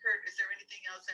Kurt, is there anything else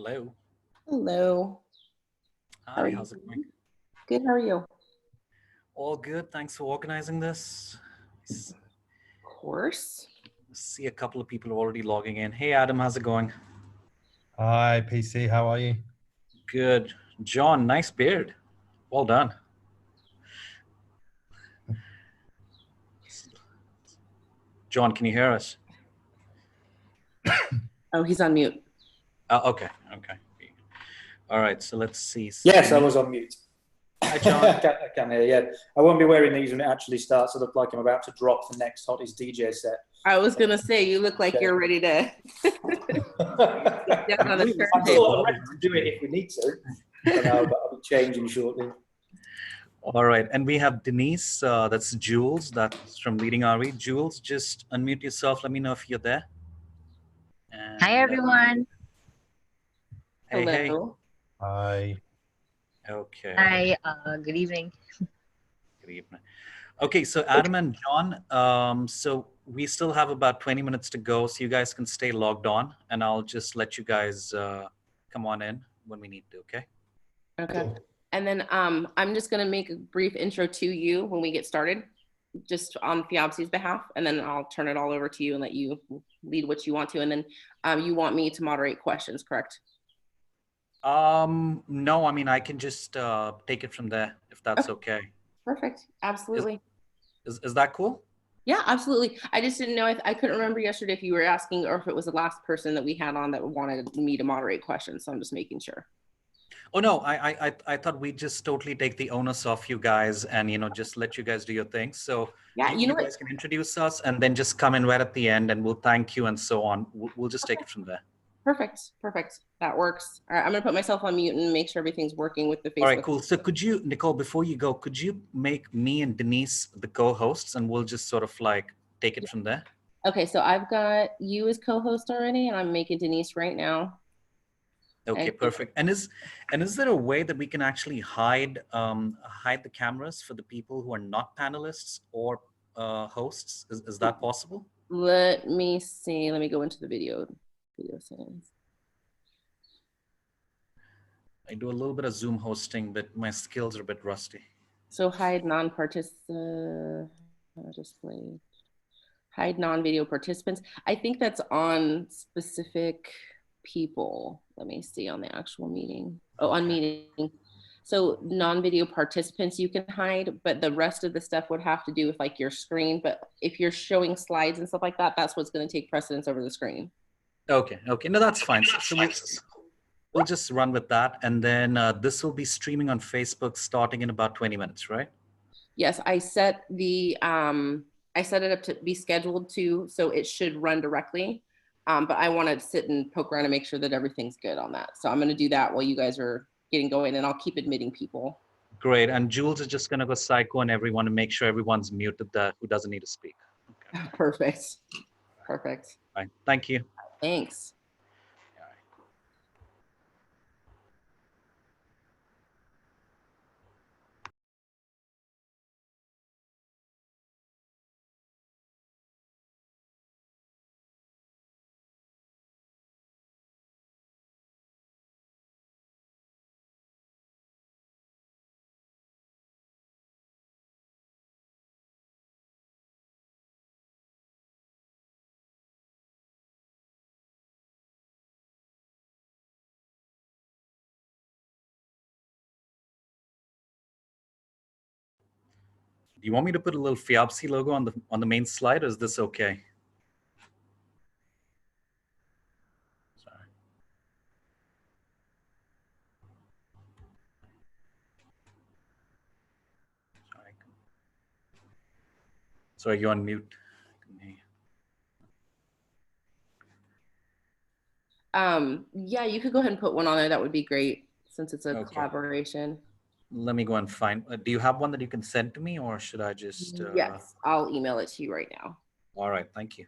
Hello. Hello. How are Hi, you how's it going? doing? Good. How are you? Of All good. Thanks for organizing this. course. See a couple of people already logging in. Hey, Adam, how's it going? Hi, PC. How are you? Good. John, nice beard. Well done. John, can you hear us? Oh, he's on mute. Okay. All right, so let's see. Yes, I was on mute. Hi, John. I can hear, yeah. I won't be wearing these when it actually starts. I look like I'm about to drop the next hottest DJ set. I was gonna say you look like you're ready to down on the I'm sort of turntable. ready to do it if we need to. But I'll be changing shortly. All right, and we have Denise, that's Jules, that's from Leading RE. Jules, just unmute yourself. Let me know if you're there. And, Hi, everyone. Hey. Hello. Hi. Okay. Hi, good evening. Good evening. Okay, so Adam and John, so we still have about 20 minutes to go, so you guys can stay logged on, and I'll just let you guys come on in when we need to, okay? Okay. And then I'm just gonna make a brief intro to you when we get started, just on Fiabsi's behalf, and then I'll turn it all over to you and let you lead what you want to. And then you want me to moderate questions, correct? No, I mean, I can just take it from there, if that's okay. Perfect. Absolutely. Is that cool? Yeah, absolutely. I just didn't know. I couldn't remember yesterday if you were asking or if it was the last person that we had on that wanted me to moderate questions. So I'm just making sure. Oh no, I thought we'd just totally take the onus off you guys and just let you guys do your thing. So Yeah, you know what? guys can introduce us and then just come in right at the end, and we'll thank you and so on. We'll just take it from there. Perfect. That works. All right, I'm gonna put myself on mute and make sure everything's working with the Facebook. All right, cool. So could you, Nicole, before you go, could you make me and Denise the co-hosts, and we'll just sort of like take it from there? Okay, so I've got you as co-host already, and I'm making Denise right now. Okay, perfect. And is there a way that we can actually hide the cameras for the people who are not panelists or hosts? Is that possible? Let me see. Let me go into the video settings. I do a little bit of Zoom hosting, but my skills are a bit rusty. So hide display. Hide non-video participants. I think that's on specific people. Let me see on the actual meeting. Oh, on meeting. So non-video participants you can hide, but the rest of the stuff would have to do with like your screen. But if you're showing slides and stuff like that, that's what's going to take precedence over the screen. Okay. No, that's fine. So we'll just run with that. And then this will be streaming on Facebook starting in about 20 minutes, right? Yes, I set it up to be scheduled to, so it should run directly. But I want to sit and poke around and make sure that everything's good on that. So I'm going to do that while you guys are getting going, and I'll keep admitting people. Great. And Jules is just going to go psycho on everyone and make sure everyone's muted who doesn't need to speak. Okay. Perfect. All right. Thank you. Thanks. Do you want me to put a little Fiabsi logo on the main slide, or is this okay? Sorry. Sorry, you're on mute. Yeah, you could go ahead and put one on there. That would be great since it's a collaboration. Let me go and find. Do you have one that you can send to me, or should I just? Yes, I'll email it to you right now. All right, thank you.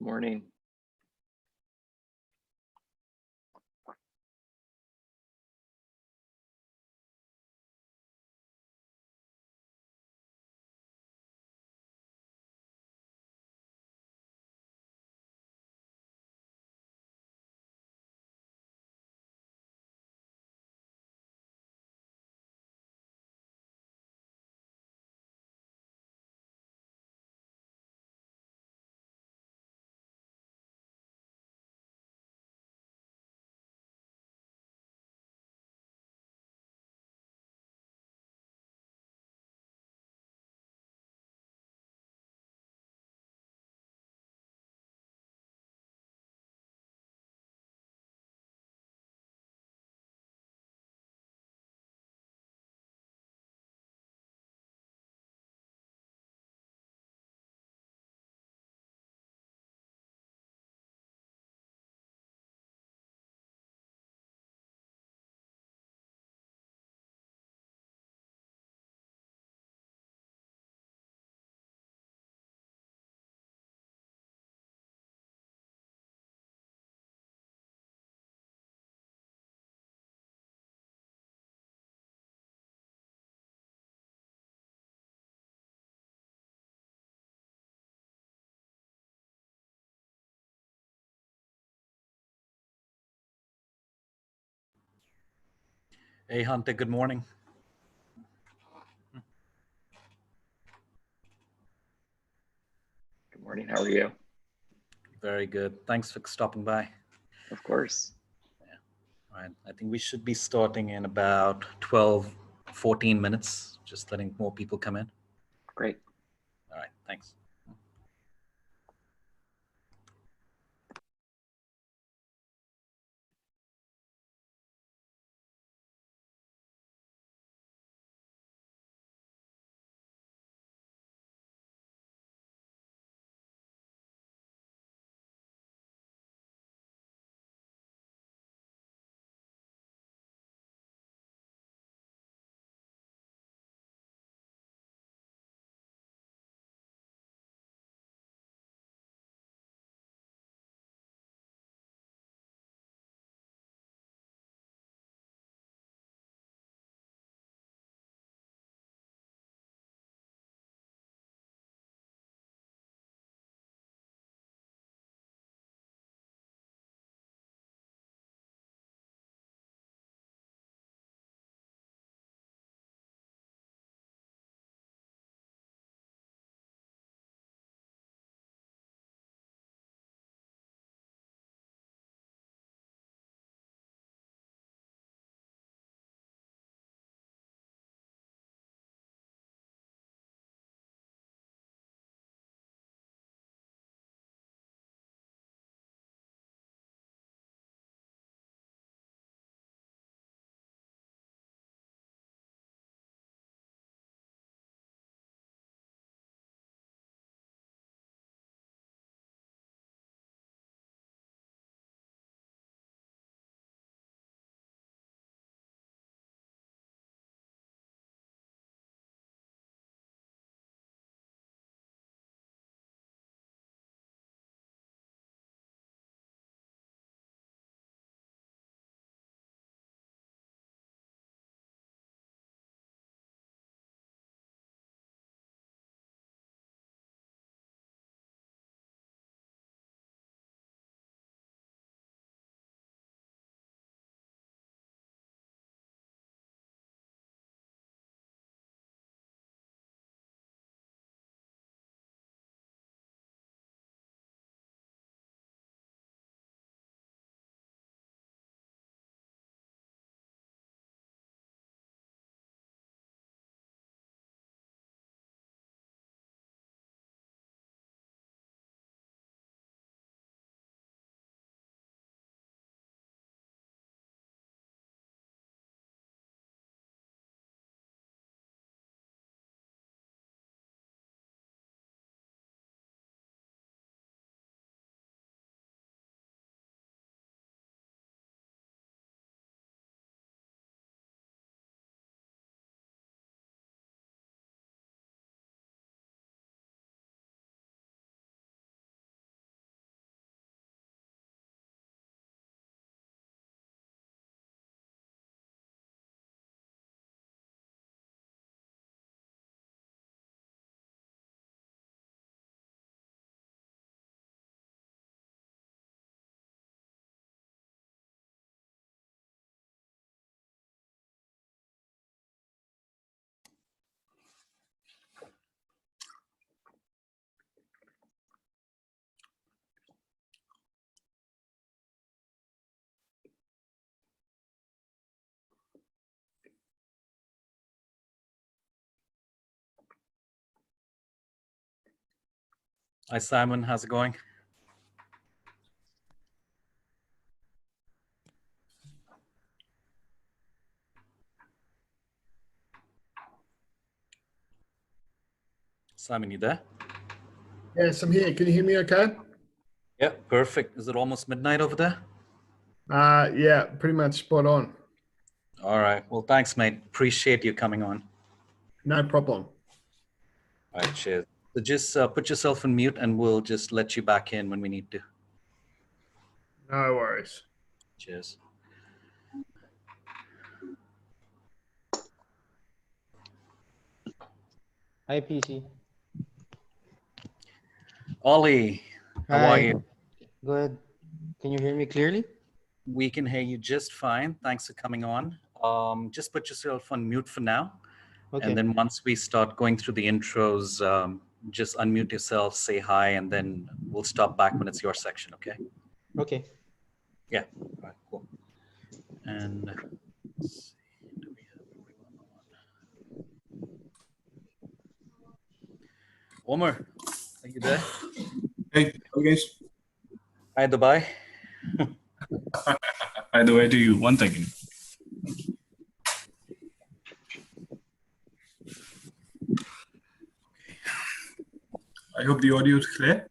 Morning. Hey, Hunter, good morning. Good morning. How are you? Very good. Thanks for stopping by. Of course. All right. I think we should be starting in about 12, 14 minutes, just letting more people come in. Great. All right. Thanks. Hi, Simon. How's it going? Simon, you there? Yes, I'm here. Can you hear me okay? Yeah, perfect. Is it almost midnight over there? Yeah, pretty much spot on. All right. Well, thanks, mate. Appreciate you coming on. No problem. All right, cheers. So just put yourself on mute and we'll just let you back in when we need to. No worries. Cheers. Hi, PC. Ollie, how are Hi. you? Good. Can you hear me clearly? We can hear you just fine. Thanks for coming on. Just put yourself on mute for now. Okay. And then once we start going through the intros, just unmute yourself, say hi, and then we'll stop back when it's your section, okay? Okay. Yeah. All right, cool. And let's see, do we have everyone on? Omar, are you there? Hey, how you guys? Hi, Dubai. By the way, to you, 1 second. I hope the audio is clear.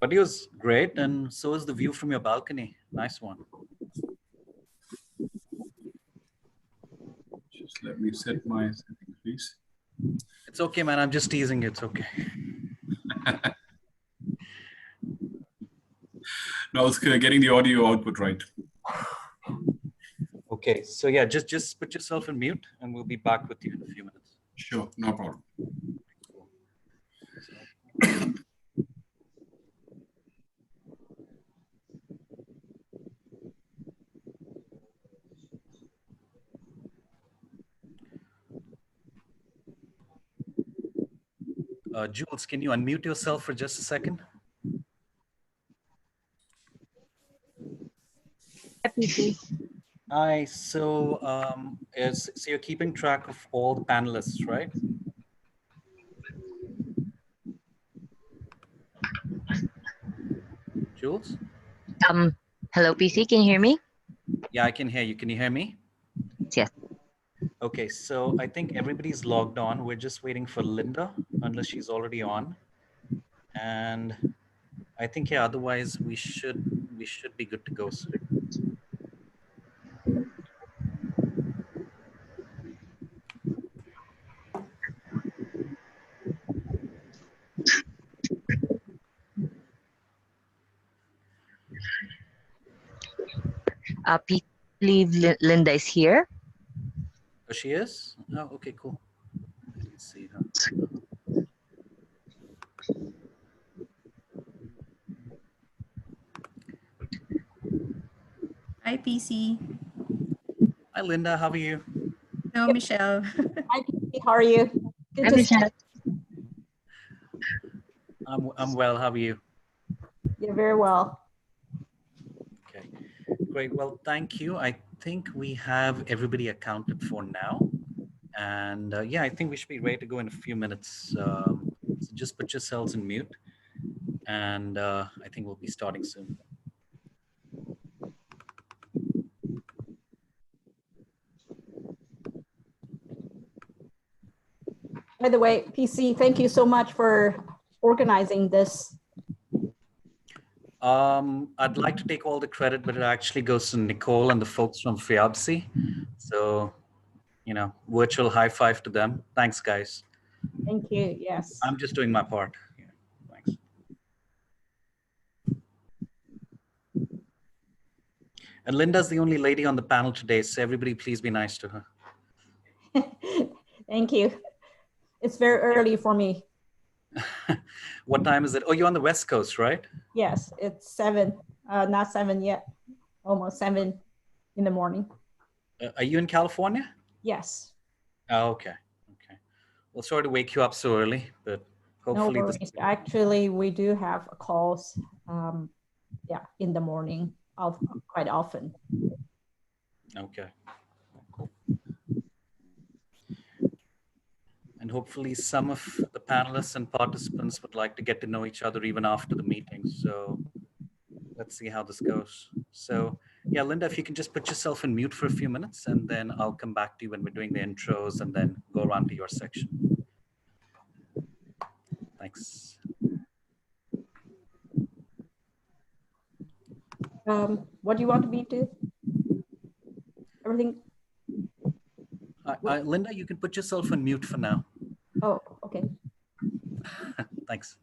Audio's great, and so is the view from your balcony. Nice one. Just let me set my settings, please. It's okay, man. I'm just teasing you. It's okay. Now it's getting the audio output right. Okay, so yeah, just put yourself in mute, and we'll be back with you in a few minutes. Sure, no problem. Jules, can you unmute yourself for just a second? PC. Hi. So, so you're keeping track of all the panelists, right? Jules? Hello, PC. Can you hear me? Yeah, I can hear you. Can you hear me? Yes. Okay, so I think everybody's logged on. We're just waiting for Linda, unless she's already on. And I think, yeah, otherwise we should be good to go soon. PC, believe Linda is here. Oh, she is? Oh, okay, cool. I didn't see her. Hi, PC. Hi, Linda. How are you? Hello, Michelle. Hi, Pete. How are you? Good Hi, to see Michelle. I'm well. How are you? you very well. Okay, great. Well, thank you. I think we have everybody accounted for now. And yeah, I think we should be ready to go in a few minutes. So just put yourselves in mute. And I think we'll be starting soon. By the way, PC, thank you so much for organizing this. I'd like to take all the credit, but it actually goes to Nicole and the folks from FIABC. So, you know, virtual high five to them. Thanks, guys. Thank you. Yes. I'm just doing my part. Yeah, thanks. And Linda's the only lady on the panel today, so everybody please be nice to her. Thank you. It's very early for me. What time is it? Oh, you're on the West Coast, right? Yes, it's 7, not 7 yet, almost 7 in the morning. Are you in California? Yes. Oh, okay. Okay. Well, sorry to wake you up so early, but No hopefully worries. Actually, we do have calls, yeah, in the morning quite often. Okay. Cool. And hopefully some of the panelists and participants would like to get to know each other even after the meeting. So let's see how this goes. So yeah, Linda, if you can just put yourself in mute for a few minutes, and then I'll come back to you when we're doing the intros and then go around to your section. Thanks. What do you want me to? Everything? Linda, you can put yourself on mute for now. Oh, okay. Thanks.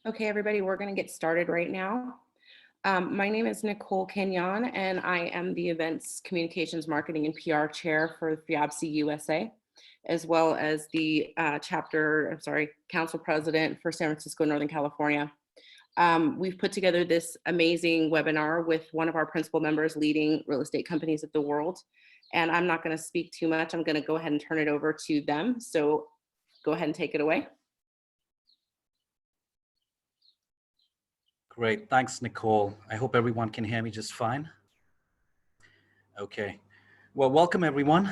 Okay, everybody, we're going to get started right now. My name is Nicole Kenyon, and I am the Events, Communications, Marketing, and PR Chair for FIABC USA, as well as the Council President for San Francisco, Northern California. We've put together this amazing webinar with one of our principal members leading real estate companies of the world. And I'm not going to speak too much. I'm going to go ahead and turn it over to them. So go ahead and take it away. Great, thanks, Nicole. I hope everyone can hear me just fine. Okay, well, welcome everyone.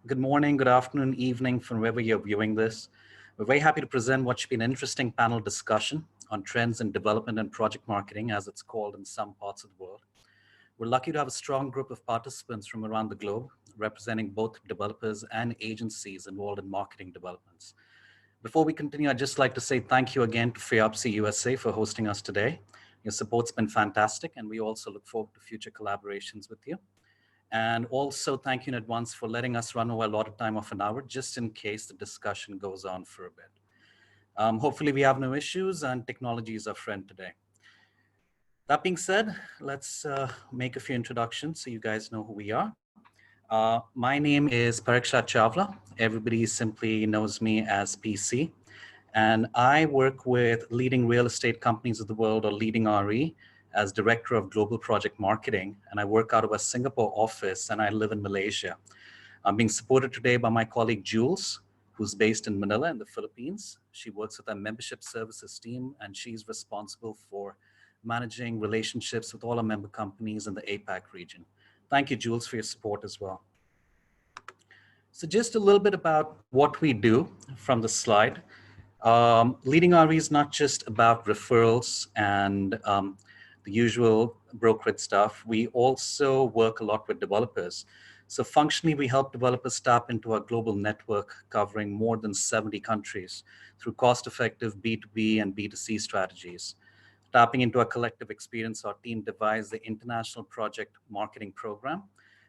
Good morning, good afternoon, evening, from wherever you're viewing this. We're very happy to present what should be an interesting panel discussion on trends in development and project marketing, as it's called in some parts of the world. We're lucky to have a strong group of participants from around the globe, representing both developers and agencies involved in marketing developments. Before we continue, I'd just like to say thank you again to FIABC USA for hosting us today. Your support's been fantastic, and we also look forward to future collaborations with you. And also thank you in advance for letting us run over a lot of time of an hour, just in case the discussion goes on for a bit. Hopefully we have no issues, and technology is our friend today. That being said, let's make a few introductions so you guys know who we are. My name is Pariksha Chawla. Everybody simply knows me as PC. And I work with leading real estate companies of the world, or leading RE, as Director of Global Project Marketing. And I work out of a Singapore office, and I live in Malaysia. I'm being supported today by my colleague Jules, who's based in Manila in the Philippines. She works with our membership services team, and she's responsible for managing relationships with all our member companies in the APAC region. Thank you, Jules, for your support as well. So just a little bit about what we do from the slide. Leading RE is not just about referrals and the usual brokerage stuff. We also work a lot with developers. So functionally, we help developers tap into our global network covering more than 70 countries through cost-effective B2B and B2C strategies. Tapping into our collective experience, our team devised the International Project Marketing Program,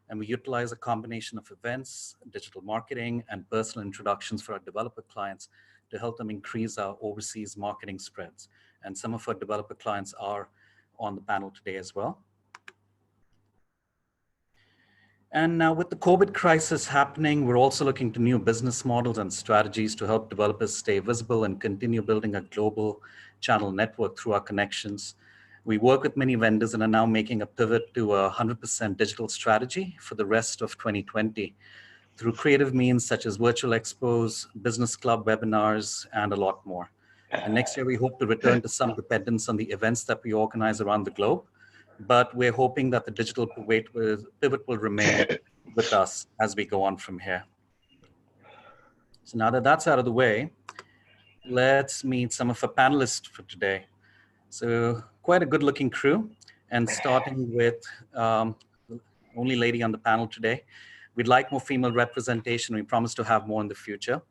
and we utilize a combination of events, digital marketing, and personal introductions for our developer clients to help them increase our overseas marketing spreads. And some of our developer clients are on the panel today as well. And now with the COVID crisis happening, we're also looking to new business models and strategies to help developers stay visible and continue building a global channel network through our connections. We work with many vendors and are now making a pivot to a 100% digital strategy for the rest of 2020 through creative means such as virtual expos, business club webinars, and a lot more. And next year, we hope to return to some dependence on the events that we organize around the globe, but we're hoping that the digital pivot will remain with us as we go on from here. So now that that's out of the way, let's meet some of our panelists for today. So quite a good looking crew, and starting with only lady on the panel today. We'd like more female representation. We promise to have more in the future.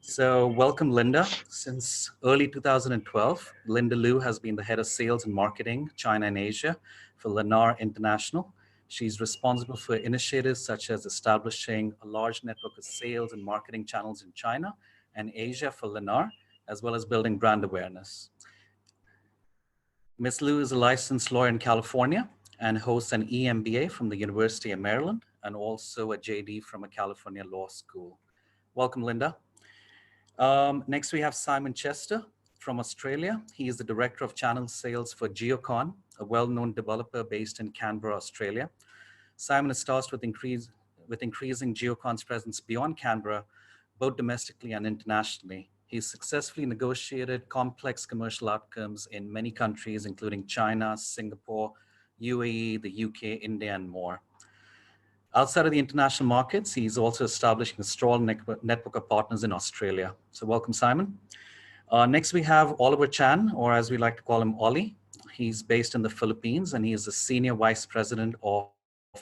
So welcome, Linda. Since early 2012, Linda Liu has been the head of sales and marketing, China and Asia for Lennar International. She's responsible for initiatives such as establishing a large network of sales and marketing channels in China and Asia for Lennar, as well as building brand awareness. Ms. Liu is a licensed lawyer in California and hosts an EMBA from the University of Maryland and also a JD from a California law school. Welcome, Linda. Next, we have Simon Chester from Australia. He is the Director of Channel Sales for Geocon, a well-known developer based in Canberra, Australia. Simon is tasked with increasing Geocon's presence beyond Canberra, both domestically and internationally. He's successfully negotiated complex commercial outcomes in many countries, including China, Singapore, UAE, the UK, India, and more. Outside of the international markets, he's also establishing a strong network of partners in Australia. So welcome, Simon. Next, we have Oliver Chan, or as we like to call him, Ollie. He's based in the Philippines, and he is the Senior Vice President of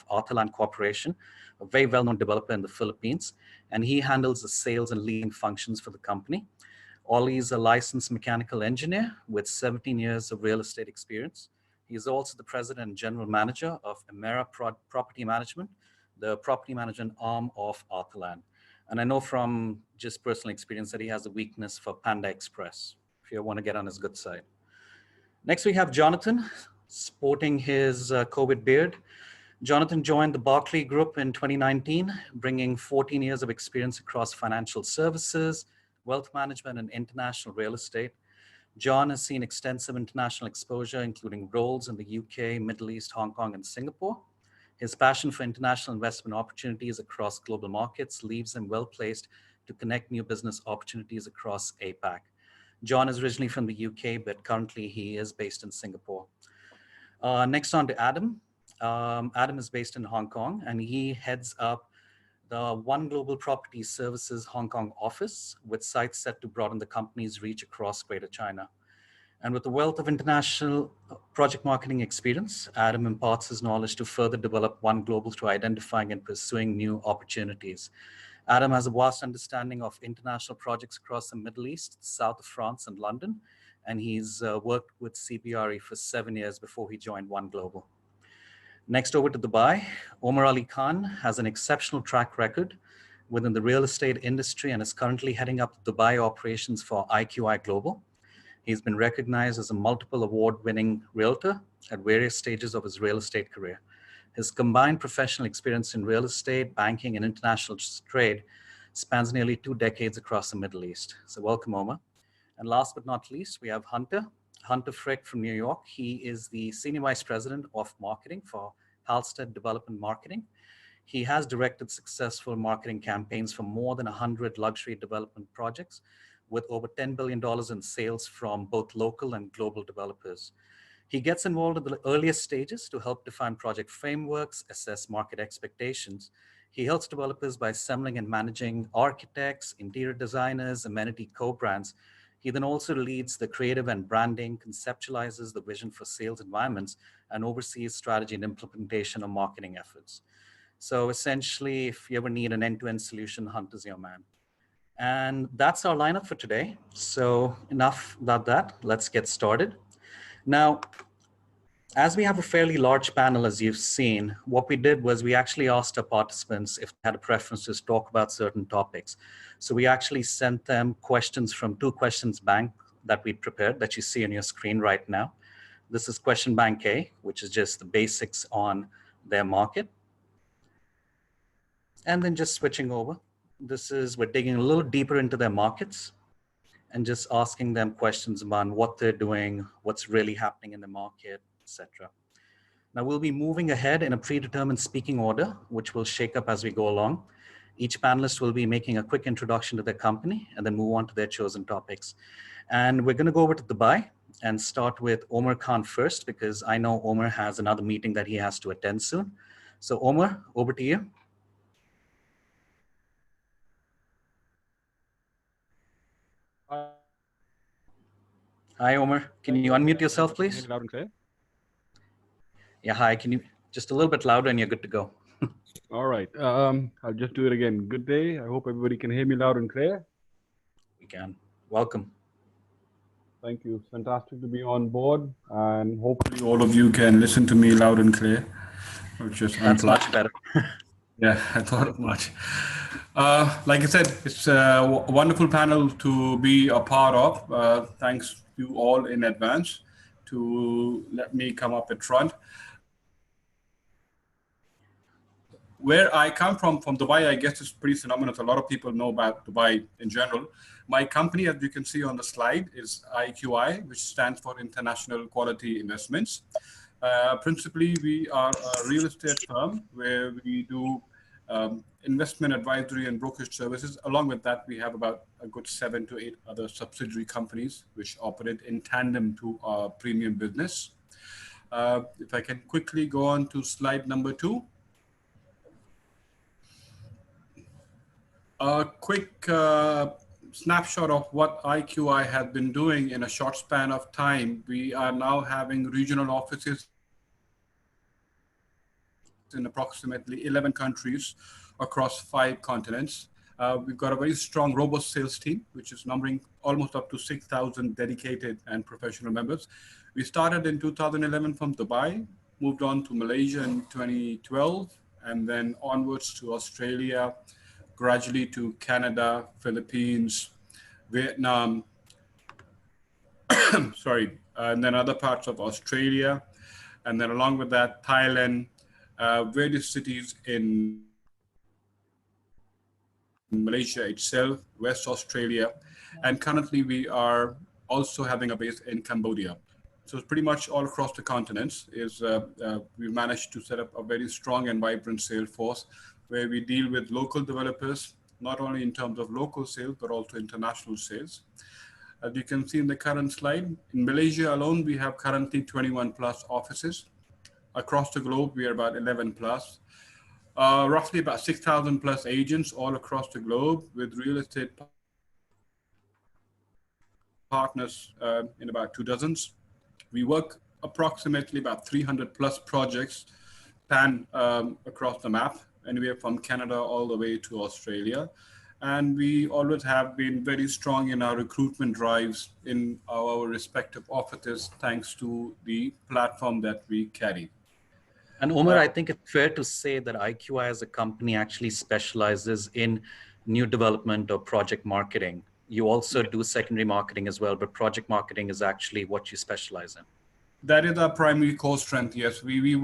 Arthurland Corporation, a very well-known developer in the Philippines, and he handles the sales and leading functions for the company. Ollie is a licensed mechanical engineer with 17 years of real estate experience. He is also the President and General Manager of Emera Property Management, the property management arm of Arthurland. And I know from just personal experience that he has a weakness for Panda Express, if you want to get on his good side. Next, we have Jonathan sporting his COVID beard. Jonathan joined the Barclay Group in 2019, bringing 14 years of experience across financial services, wealth management, and international real estate. John has seen extensive international exposure, including roles in the UK, Middle East, Hong Kong, and Singapore. His passion for international investment opportunities across global markets leaves him well placed to connect new business opportunities across APAC. John is originally from the UK, but currently he is based in Singapore. Next on to Adam. Adam is based in Hong Kong, and he heads up the One Global Property Services Hong Kong office, with sites set to broaden the company's reach across Greater China. And with a wealth of international project marketing experience, Adam imparts his knowledge to further develop One Global through identifying and pursuing new opportunities. Adam has a vast understanding of international projects across the Middle East, south of France, and London, and he's worked with CBRE for 7 years before he joined One Global. Next, over to Dubai. Omar Ali Khan has an exceptional track record within the real estate industry and is currently heading up the Dubai operations for IQI Global. He's been recognized as a multiple award-winning realtor at various stages of his real estate career. His combined professional experience in real estate, banking, and international trade spans nearly 2 decades across the Middle East. So welcome, Omar. And last but not least, we have Hunter Frick from New York. He is the Senior Vice President of Marketing for Halstead Development Marketing. He has directed successful marketing campaigns for more than 100 luxury development projects, with over $10 billion in sales from both local and global developers. He gets involved in the earliest stages to help define project frameworks, assess market expectations. He helps developers by assembling and managing architects, interior designers, amenity co-brands. He then also leads the creative and branding, conceptualizes the vision for sales environments, and oversees strategy and implementation of marketing efforts. So essentially, if you ever need an end-to-end solution, Hunter's your man. And that's our lineup for today. So enough about that. Let's get started. Now, as we have a fairly large panel, as you've seen, what we did was we actually asked our participants if they had a preference to talk about certain topics. So we actually sent them questions from 2 questions bank that we prepared that you see on your screen right now. This is question bank A, which is just the basics on their market. And then just switching over. We're digging a little deeper into their markets and just asking them questions about what they're doing, what's really happening in the market, etc. Now we'll be moving ahead in a predetermined speaking order, which will shake up as we go along. Each panelist will be making a quick introduction to their company and then move on to their chosen topics. And we're going to go over to Dubai and start with Omar Khan first, because I know Omar has another meeting that he has to attend soon. So Omar, over to you. Hi, Omar. Can you unmute yourself, please? Loud and clear. Yeah, hi. Can you just a little bit louder and you're good to go. All right. I'll just do it again. Good day. I hope everybody can hear me loud and clear. We can. Welcome. Thank you. Fantastic to be on board, and hopefully All of you can listen to me loud and clear. That's much better. Yeah, I thought of much. Like I said, it's a wonderful panel to be a part of. Thanks to you all in advance to let me come up at front. Where I come from Dubai, I guess it's pretty synonymous. A lot of people know about Dubai in general. My company, as you can see on the slide, is IQI, which stands for International Quality Investments. Principally, we are a real estate firm where we do investment advisory and brokerage services. Along with that, we have about a good 7 to 8 other subsidiary companies which operate in tandem to our premium business. If I can quickly go on to slide number 2. A quick snapshot of what IQI has been doing in a short span of time. We are now having regional offices in approximately 11 countries across 5 continents. We've got a very strong, robust sales team, which is numbering almost up to 6,000 dedicated and professional members. We started in 2011 from Dubai, moved on to Malaysia in 2012, and then onwards to Australia, gradually to Canada, Philippines, Vietnam, sorry, and then other parts of Australia, and then along with that, Thailand, various cities in Malaysia itself, West Australia, and currently we are also having a base in Cambodia. So it's pretty much all across the continents we've managed to set up a very strong and vibrant sales force where we deal with local developers, not only in terms of local sales, but also international sales. As you can see in the current slide, in Malaysia alone, we have currently 21 plus offices. Across the globe, we are about 11 plus. Roughly about 6,000 plus agents all across the globe with real estate partners in about 2 dozens. We work approximately about 300 plus projects span across the map, anywhere from Canada all the way to Australia. And we always have been very strong in our recruitment drives in our respective offices, thanks to the platform that we carry. And Umar, I think it's fair to say that IQI as a company actually specializes in new development or project marketing. You also do secondary marketing as well, but project marketing is actually what you specialize in. That is our primary core strength, yes. We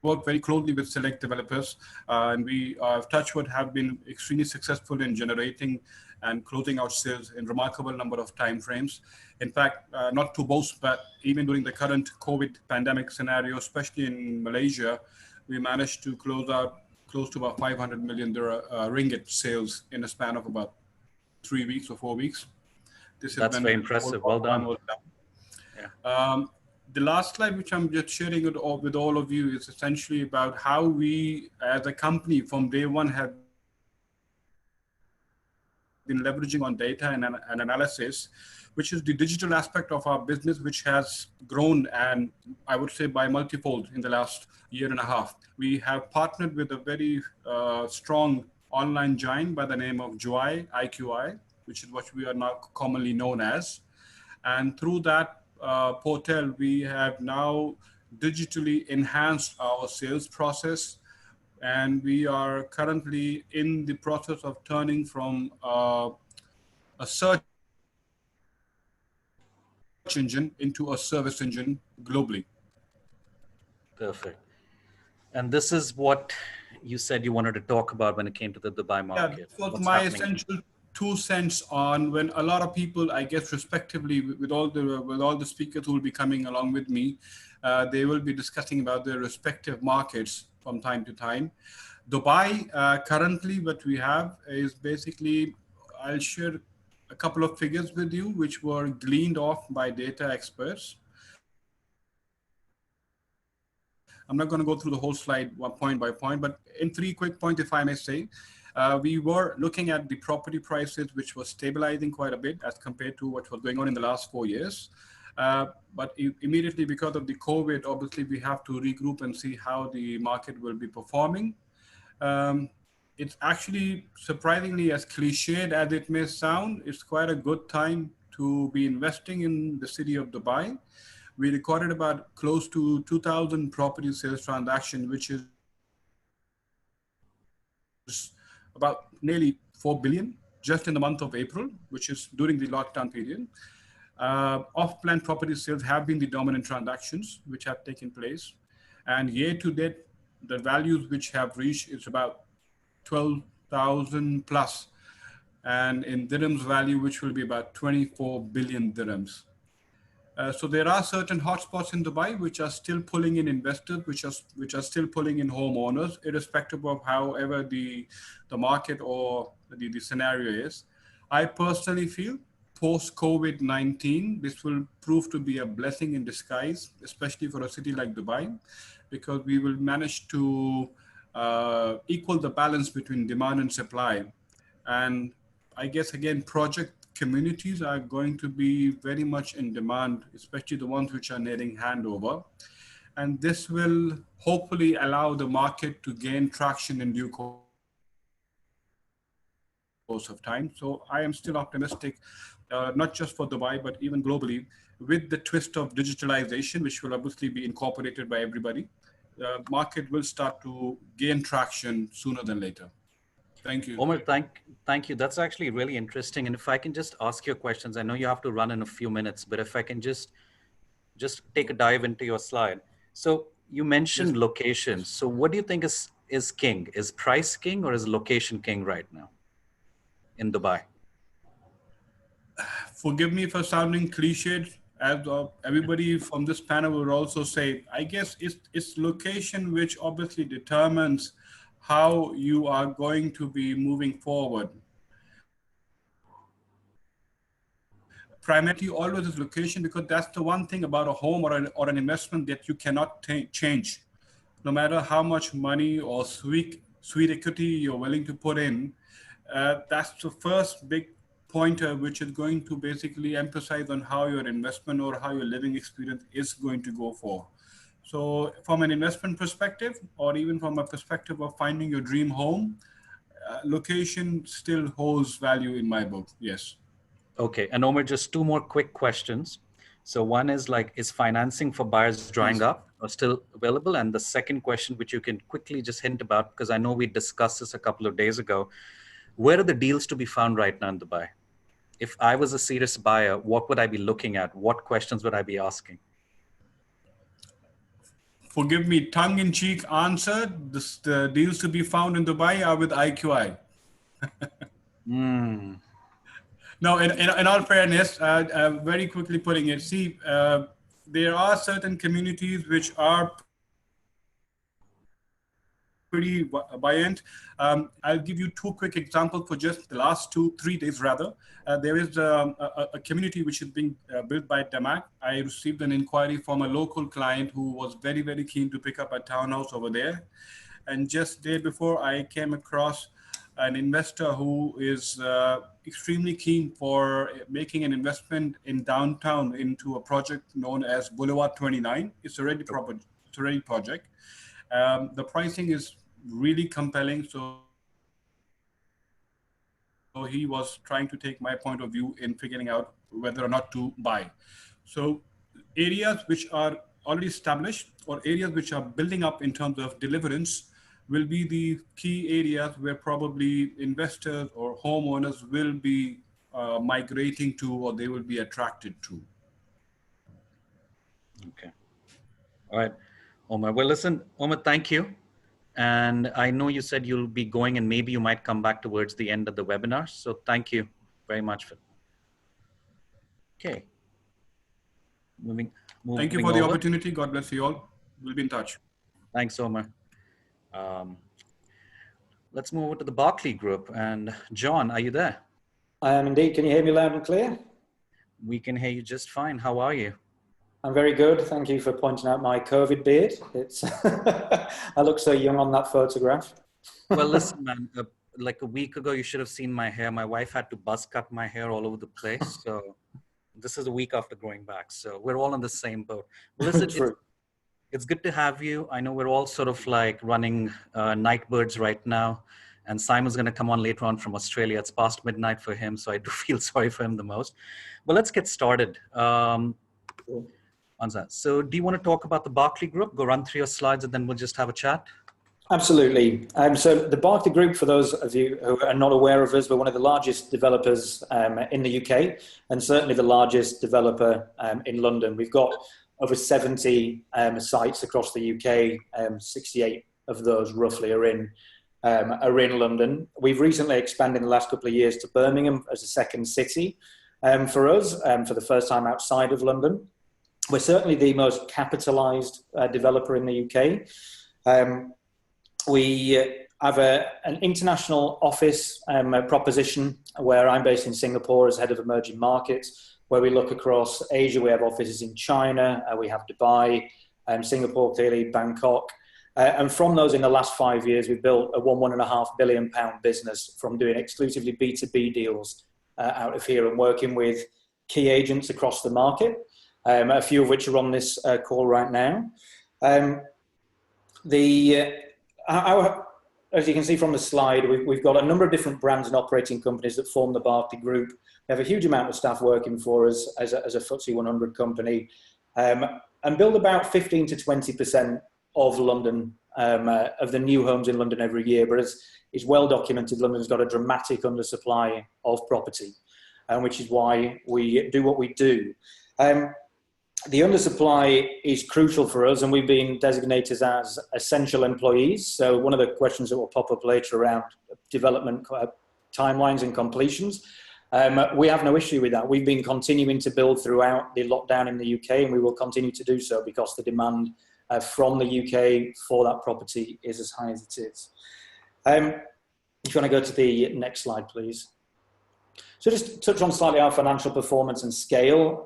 work very closely with select developers, and we, Touchwood, have been extremely successful in generating and closing out sales in remarkable number of timeframes. In fact, not to boast, but even during the current COVID pandemic scenario, especially in Malaysia, we managed to close out close to about 500 million ringgit sales in a span of about 3 weeks or 4 weeks. That's very impressive. Well done. Yeah. The last slide, which I'm just sharing with all of you, is essentially about how we, as a company, from day one, have been leveraging on data and analysis, which is the digital aspect of our business, which has grown, and I would say by multifold in the last year and a half. We have partnered with a very strong online giant by the name of Juai, IQI, which is what we are now commonly known as. And through that portal, we have now digitally enhanced our sales process. And we are currently in the process of turning from a search engine into a service engine globally. Perfect. And this is what you said you wanted to talk about when it came to the Dubai market. Yeah, this was my essential 2 cents on when a lot of people, I guess, respectively, with all the speakers who will be coming along with me, they will be discussing about their respective markets from time to time. Dubai, currently what we have is basically, I'll share a couple of figures with you, which were gleaned off by data experts. I'm not going to go through the whole slide point by point, but in 3 quick points, if I may say, we were looking at the property prices, which was stabilizing quite a bit as compared to what was going on in the last 4 years. But immediately because of the COVID, obviously we have to regroup and see how the market will be performing. It's actually, surprisingly, as cliched as it may sound, it's quite a good time to be investing in the city of Dubai. We recorded about close to 2,000 property sales transactions, which is about nearly 4 billion just in the month of April, which is during the lockdown period. Off-plan property sales have been the dominant transactions which have taken place. And year to date, the values which have reached is about 12,000 plus. And in dirhams value, which will be about 24 billion dirhams. So there are certain hotspots in Dubai which are still pulling in investors, which are still pulling in homeowners, irrespective of however the market or the scenario is. I personally feel post-COVID-19, this will prove to be a blessing in disguise, especially for a city like Dubai, because we will manage to equal the balance between demand and supply. And I guess, again, project communities are going to be very much in demand, especially the ones which are nearing handover. And this will hopefully allow the market to gain traction in due course of time. So I am still optimistic, not just for Dubai, but even globally, with the twist of digitalization, which will obviously be incorporated by everybody. The market will start to gain traction sooner than later. Thank you. Omar, thank you. That's actually really interesting. And if I can just ask your questions, I know you have to run in a few minutes, but if I can just take a dive into your slide. So you mentioned location. So what do you think is king? Is price king or is location king right now in Dubai? Forgive me for sounding cliched, as everybody from this panel would also say, I guess it's location which obviously determines how you are going to be moving forward. Primarily always is location, because that's the one thing about a home or an investment that you cannot change. No matter how much money or sweet equity you're willing to put in, that's the first big pointer which is going to basically emphasize on how your investment or how your living experience is going to go for. So from an investment perspective, or even from a perspective of finding your dream home, location still holds value in my book, yes. Okay, and Omar, just two more quick questions. So one is like, is financing for buyers drying up or still available? And the second question, which you can quickly just hint about, because I know we discussed this a couple of days ago, where are the deals to be found right now in Dubai? If I was a serious buyer, what would I be looking at? What questions would I be asking? Forgive me, tongue-in-cheek answer, the deals to be found in Dubai are with IQI. No, in all fairness, very quickly putting it, see, there are certain communities which are pretty buoyant. I'll give you two quick examples for just the last 2-3 days rather. There is a community which is being built by Damac. I received an inquiry from a local client who was very, very keen to pick up a townhouse over there. And just the day before, I came across an investor who is extremely keen for making an investment in downtown into a project known as Boulevard 29. It's a ready project. The pricing is really compelling. So he was trying to take my point of view in figuring out whether or not to buy. So areas which are already established or areas which are building up in terms of deliverance will be the key areas where probably investors or homeowners will be migrating to, or they will be attracted to. Okay. All right, Omar. Well, listen, Omar, thank you. And I know you said you'll be going and maybe you might come back towards the end of the webinar. So thank you very much. Okay. Thank you for the opportunity. God bless you all. We'll be in touch. Thanks, Omar. Let's move over to the Barclay Group. And John, are you there? I am indeed. Can you hear me loud and clear? We can hear you just fine. How are you? I'm very good. Thank you for pointing out my COVID beard. It's I look so young on that photograph. Well, listen, man, like a week ago, you should have seen my hair. My wife had to buzz cut my hair all over the place. So this is a week after growing back. So we're all on the same boat. Well, listen, it's good to have you. I know we're all sort of like running night birds right now. And Simon's going to come on later on from Australia. It's past midnight for him, so I do feel sorry for him the most. But let's get started. So do you want to talk about the Barclay Group? Go run through your slides and then we'll just have a chat. Absolutely. So the Barclay Group, for those of you who are not aware of us, we're one of the largest developers in the UK and certainly the largest developer in London. We've got over 70 sites across the UK. 68 of those roughly are in London. We've recently expanded in the last couple of years to Birmingham as a second city for us, for the first time outside of London. We're certainly the most capitalized developer in the UK. We have an international office proposition where I'm based in Singapore as head of emerging markets, where we look across Asia. We have offices in China, we have Dubai, Singapore, clearly, Bangkok. And from those, in the last 5 years, we've built a £1.5 billion business from doing exclusively B2B deals out of here and working with key agents across the market, a few of which are on this call right now. As you can see from the slide, we've got a number of different brands and operating companies that form the Barclay Group. We have a huge amount of staff working for us as a FTSE 100 company, and build about 15 to 20% of London, of the new homes in London every year. But as is well documented, London's got a dramatic undersupply of property, which is why we do what we do. The undersupply is crucial for us, and we've been designated as essential employees. So one of the questions that will pop up later around development timelines and completions, we have no issue with that. We've been continuing to build throughout the lockdown in the UK, and we will continue to do so because the demand from the UK for that property is as high as it is. If you want to go to the next slide, please. So just touch on slightly our financial performance and scale.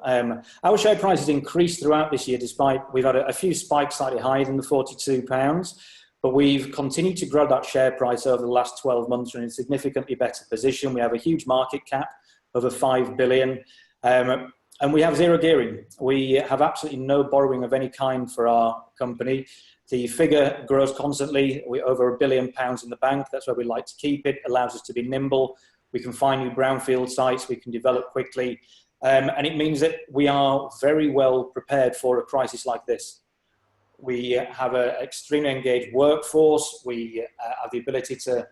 Our share price has increased throughout this year, despite we've had a few spikes slightly higher than the £42, but we've continued to grow that share price over the last 12 months. We're in a significantly better position. We have a huge market cap, over 5 billion, and we have zero gearing. We have absolutely no borrowing of any kind for our company. The figure grows constantly. We're over £1 billion in the bank. That's where we like to keep it. Allows us to be nimble. We can find new brownfield sites, we can develop quickly, and it means that we are very well prepared for a crisis like this. We have an extremely engaged workforce. We have the ability to,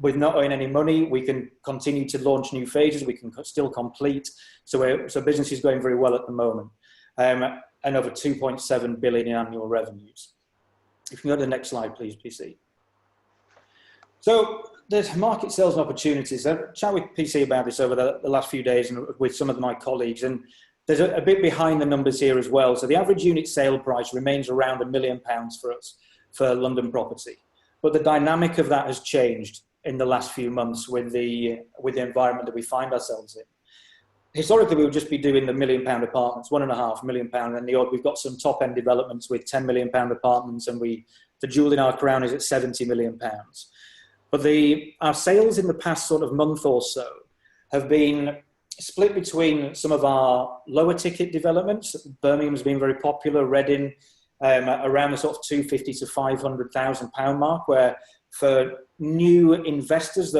with not owing any money, we can continue to launch new phases, we can still complete. So business is going very well at the moment, and over 2.7 billion in annual revenues. If you can go to the next slide, please, PC. So there's market sales and opportunities. I've chatted with PC about this over the last few days and with some of my colleagues, and there's a bit behind the numbers here as well. So the average unit sale price remains around £1 million for us for London property, but the dynamic of that has changed in the last few months with the environment that we find ourselves in. Historically, we would just be doing the £1 million apartments, £1.5 million, and we've got some top end developments with £10 million apartments, and the jewel in our crown is at £70 million. But our sales in the past sort of month or so have been split between some of our lower ticket developments. Birmingham's been very popular, Reading, around the sort of £250,000 to £500,000 mark, where for new investors,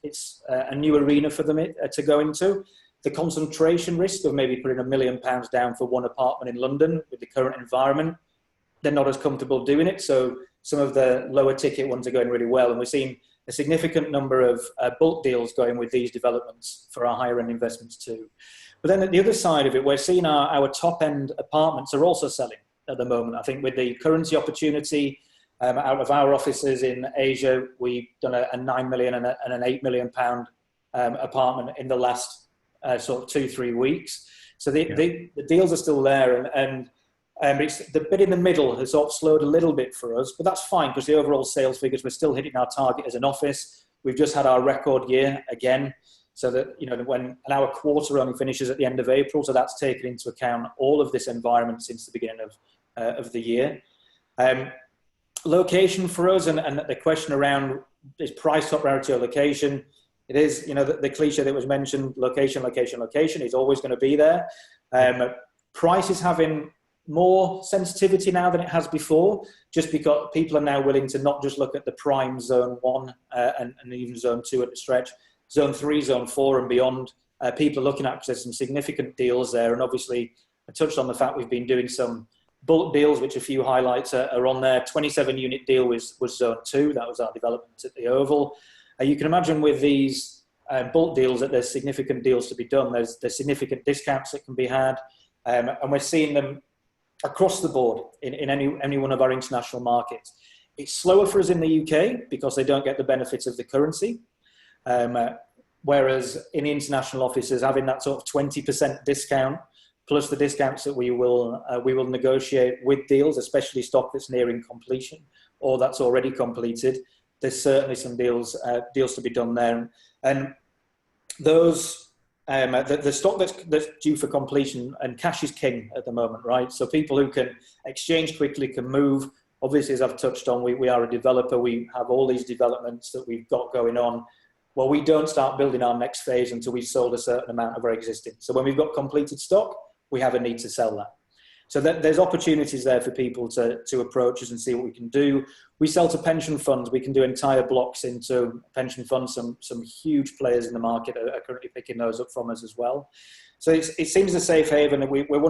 it's a new arena for them to go into. The concentration risk of maybe putting £1 million down for one apartment in London with the current environment, they're not as comfortable doing it. So some of the lower ticket ones are going really well, and we're seeing a significant number of bulk deals going with these developments for our higher end investments too. But then at the other side of it, we're seeing our top end apartments are also selling at the moment. I think with the currency opportunity out of our offices in Asia, we've done a 9 million and an 8 million pound apartment in the last sort of 2-3 weeks. So the deals are still there, and it's the bit in the middle has sort of slowed a little bit for us, but that's fine because the overall sales figures, we're still hitting our target as an office. We've just had our record year again, so that, you know, when our quarter only finishes at the end of April, so that's taken into account all of this environment since the beginning of the year. Location for us, and the question around is price, top rarity, or location. It is, you know, the cliche that was mentioned, location, location, location is always going to be there. Price is having more sensitivity now than it has before, just because people are now willing to not just look at the prime zone 1 and even zone 2 at the stretch, zone 3, zone 4 and beyond. People are looking at, because there's some significant deals there, and obviously I touched on the fact we've been doing some bulk deals, which a few highlights are on there. 27 unit deal was zone 2, that was our development at the Oval. You can imagine with these bulk deals that there's significant deals to be done. There's significant discounts that can be had, and we're seeing them across the board in any one of our international markets. It's slower for us in the UK because they don't get the benefits of the currency, whereas in the international offices, having that sort of 20% discount plus the discounts that we will negotiate with deals, especially stock that's nearing completion or that's already completed. There's certainly some deals to be done there, and those. The stock that's due for completion, and cash is king at the moment, right? So people who can exchange quickly can move. Obviously, as I've touched on, we are a developer. We have all these developments that we've got going on. Well, we don't start building our next phase until we've sold a certain amount of our existing. So when we've got completed stock, we have a need to sell that. So there's opportunities there for people to approach us and see what we can do. We sell to pension funds. We can do entire blocks into pension funds. Some huge players in the market are currently picking those up from us as well. So it seems a safe haven. We're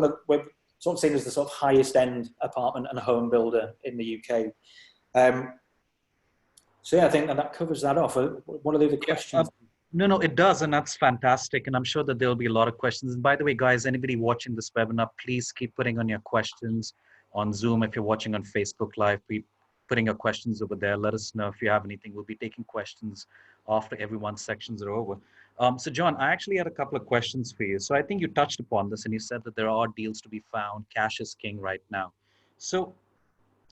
sort of seen as the sort of highest end apartment and home builder in the UK. So yeah, I think that covers that off. What are the other questions? No, it does, and that's fantastic. And I'm sure that there'll be a lot of questions. And by the way, guys, anybody watching this webinar, please keep putting on your questions on Zoom. If you're watching on Facebook Live, be putting your questions over there. Let us know if you have anything. We'll be taking questions after everyone's sections are over. So John, I actually had a couple of questions for you. So I think you touched upon this and you said that there are deals to be found. Cash is king right now. So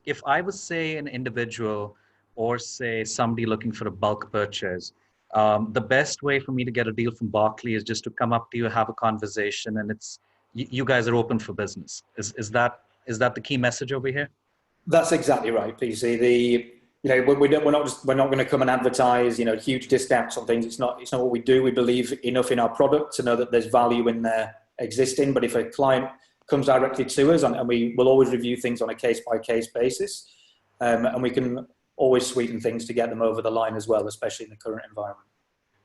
if I was, say, an individual or say somebody looking for a bulk purchase, the best way for me to get a deal from Barclay is just to come up to you, have a conversation, and you guys are open for business. Is that the key message over here? That's exactly right, PC. We're not going to come and advertise, huge discounts on things. It's not what we do. We believe enough in our product to know that there's value in there existing. But if a client comes directly to us, and we will always review things on a case-by-case basis, and we can always sweeten things to get them over the line as well, especially in the current environment.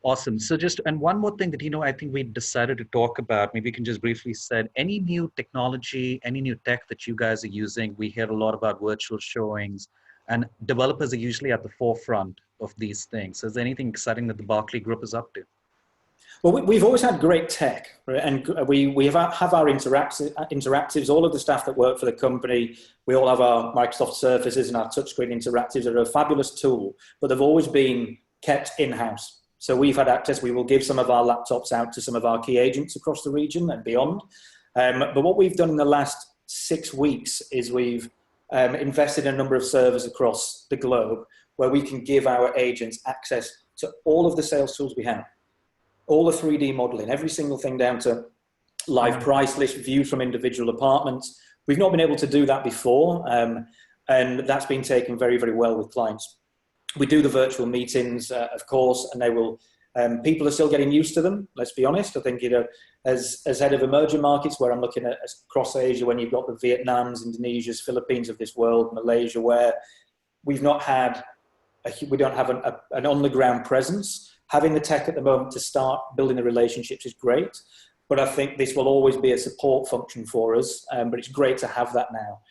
Awesome. So and one more thing that, I think we decided to talk about, maybe you can just briefly say, any new technology, any new tech that you guys are using. We hear a lot about virtual showings, and developers are usually at the forefront of these things. So is there anything exciting that the Barclay Group is up to? Well, we've always had great tech, right? And we have our interactives. All of the staff that work for the company, we all have our Microsoft Surfaces and our touchscreen interactives. Are a fabulous tool, but they've always been kept in-house. So we've had access. We will give some of our laptops out to some of our key agents across the region and beyond. But what we've done in the last 6 weeks is we've invested in a number of servers across the globe where we can give our agents access to all of the sales tools we have. All the 3D modeling, every single thing down to live price list, views from individual apartments. We've not been able to do that before, and that's been taken very, very well with clients. We do the virtual meetings, of course, and they will. People are still getting used to them. Let's be honest. I think as head of emerging markets, where I'm looking at across Asia, when you've got the Vietnams, Indonesias, Philippines of this world, Malaysia, where we don't have an on the ground presence. Having the tech at the moment to start building the relationships is great, but I think this will always be a support function for us. But it's great to have that now.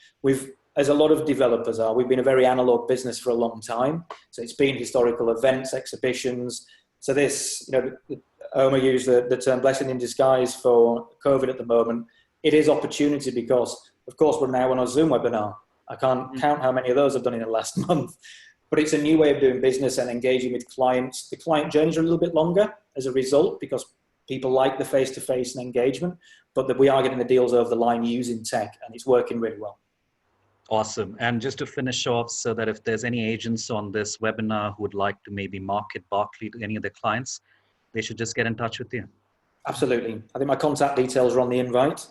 As a lot of developers are, we've been a very analog business for a long time. So it's been historical events, exhibitions. So this, Omar used the term blessing in disguise for COVID at the moment. It is opportunity because, of course, we're now on a Zoom webinar. I can't count how many of those I've done in the last month. But it's a new way of doing business and engaging with clients. The client journeys are a little bit longer as a result because people like the face-to-face and engagement, but we are getting the deals over the line using tech, and it's working really well. Awesome. And just to finish off, so that if there's any agents on this webinar who would like to maybe market Barclay to any of their clients, they should just get in touch with you. Absolutely. I think my contact details are on the invite.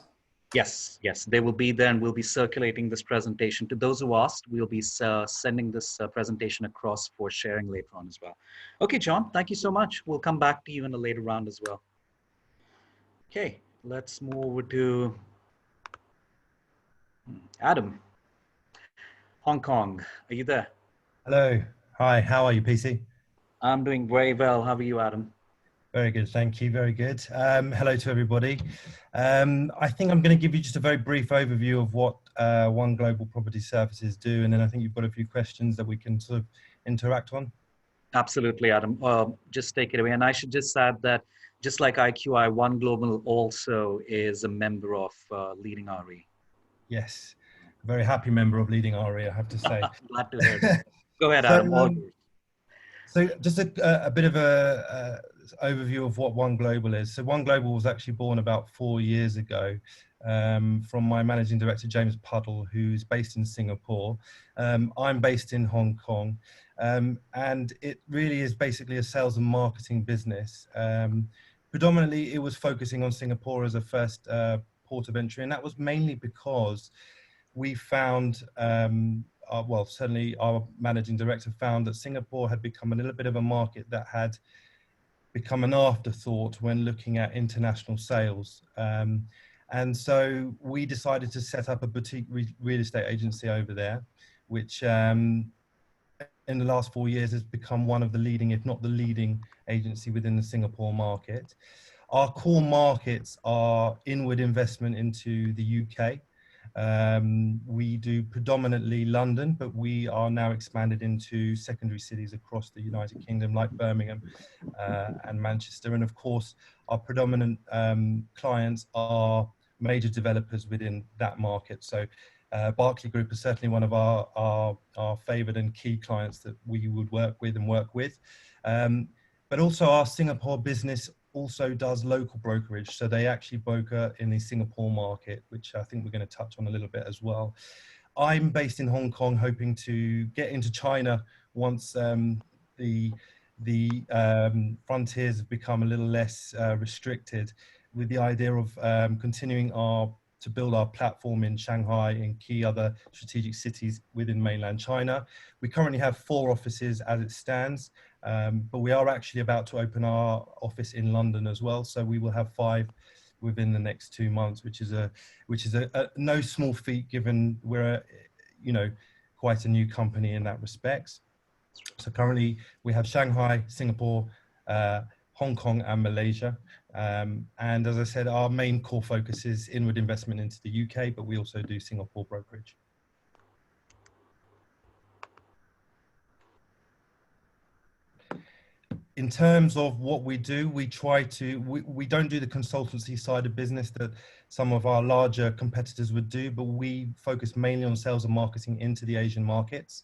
Yes, they will be there, and we'll be circulating this presentation. To those who asked, we'll be sending this presentation across for sharing later on as well. Okay, John, thank you so much. We'll come back to you in a later round as well. Okay, let's move over to Adam. Hong Kong, are you there? Hello. Hi, how are you, PC? I'm doing very well. How are you, Adam? Very good, thank you, very good. Hello to everybody. I think I'm going to give you just a very brief overview of what One Global Property Services do, and then I think you've got a few questions that we can sort of interact on. Absolutely, Adam. Just take it away. And I should just add that just like IQI, One Global also is a member of Leading RE. Yes, a very happy member of Leading RE, I have to say. Glad to hear that. Go ahead, Adam. So just a bit of a overview of what One Global is. So One Global was actually born about 4 years ago from my managing director, James Puddle, who's based in Singapore. I'm based in Hong Kong. And it really is basically a sales and marketing business. Predominantly, it was focusing on Singapore as a first port of entry. And that was mainly because we found, well, certainly our managing director found that Singapore had become a little bit of a market that had become an afterthought when looking at international sales. And so we decided to set up a boutique real estate agency over there, which in the last 4 years has become one of the leading, if not the leading agency within the Singapore market. Our core markets are inward investment into the UK We do predominantly London, but we are now expanded into secondary cities across the United Kingdom, like Birmingham and Manchester. And of course, our predominant clients are major developers within that market. So Berkeley Group is certainly one of our favored and key clients that we would work with. But also our Singapore business also does local brokerage. So they actually broker in the Singapore market, which I think we're going to touch on a little bit as well. I'm based in Hong Kong, hoping to get into China once the frontiers have become a little less restricted, with the idea of continuing to build our platform in Shanghai and key other strategic cities within mainland China. We currently have 4 offices as it stands, but we are actually about to open our office in London as well. So we will have 5 within the next 2 months, which is a no small feat, given we're quite a new company in that respect. So currently we have Shanghai, Singapore, Hong Kong and Malaysia. And as I said, our main core focus is inward investment into the UK, but we also do Singapore brokerage. In terms of what we do, we don't do the consultancy side of business that some of our larger competitors would do, but we focus mainly on sales and marketing into the Asian markets.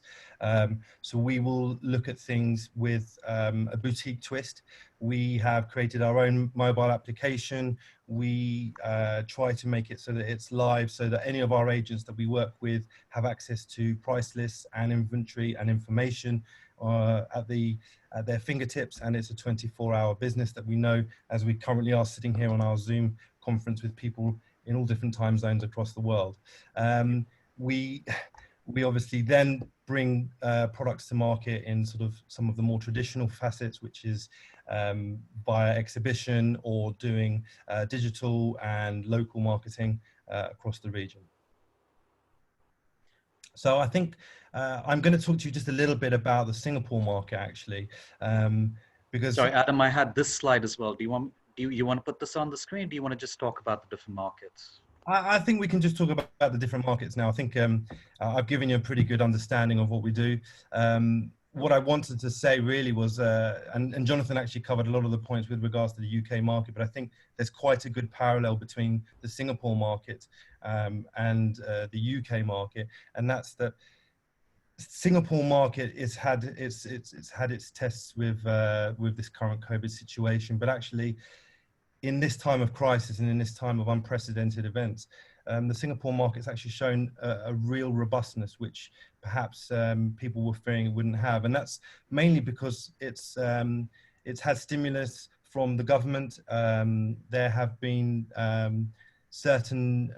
So we will look at things with a boutique twist. We have created our own mobile application. We try to make it so that it's live, so that any of our agents that we work with have access to price lists and inventory and information at their fingertips, and it's a 24-hour business that we know, as we currently are sitting here on our Zoom conference with people in all different time zones across the world. We obviously then bring products to market in sort of some of the more traditional facets, which is via exhibition or doing digital and local marketing across the region. So I think I'm going to talk to you just a little bit about the Singapore market, actually, because. Sorry, Adam, I had this slide as well. Do you want to put this on the screen? Do you want to just talk about the different markets? I think we can just talk about the different markets now. I think I've given you a pretty good understanding of what we do. What I wanted to say really was, and Jonathan actually covered a lot of the points with regards to the UK market, but I think there's quite a good parallel between the Singapore market and the UK market, and that's that Singapore market it's had its tests with this current COVID situation, but actually in this time of crisis and in this time of unprecedented events, the Singapore market's actually shown a real robustness, which perhaps people were fearing it wouldn't have. And that's mainly because it's had stimulus from the government. There have been certain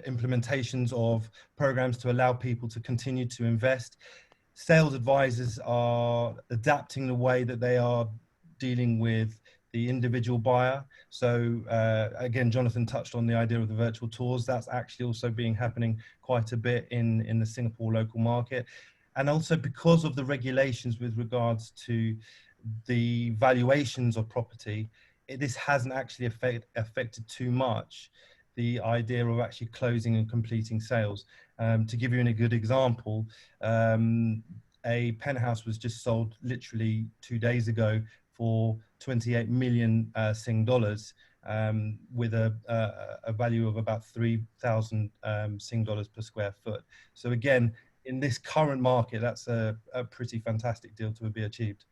implementations of programs to allow people to continue to invest. Sales advisors are adapting the way that they are dealing with the individual buyer. So again, Jonathan touched on the idea of the virtual tours. That's actually also happening quite a bit in the Singapore local market. And also because of the regulations with regards to the valuations of property, this hasn't actually affected too much the idea of actually closing and completing sales. To give you a good example, a penthouse was just sold literally 2 days ago for 28 million Sing dollars, with a value of about 3,000 Sing dollars per square foot. So again, in this current market, that's a pretty fantastic deal to be achieved.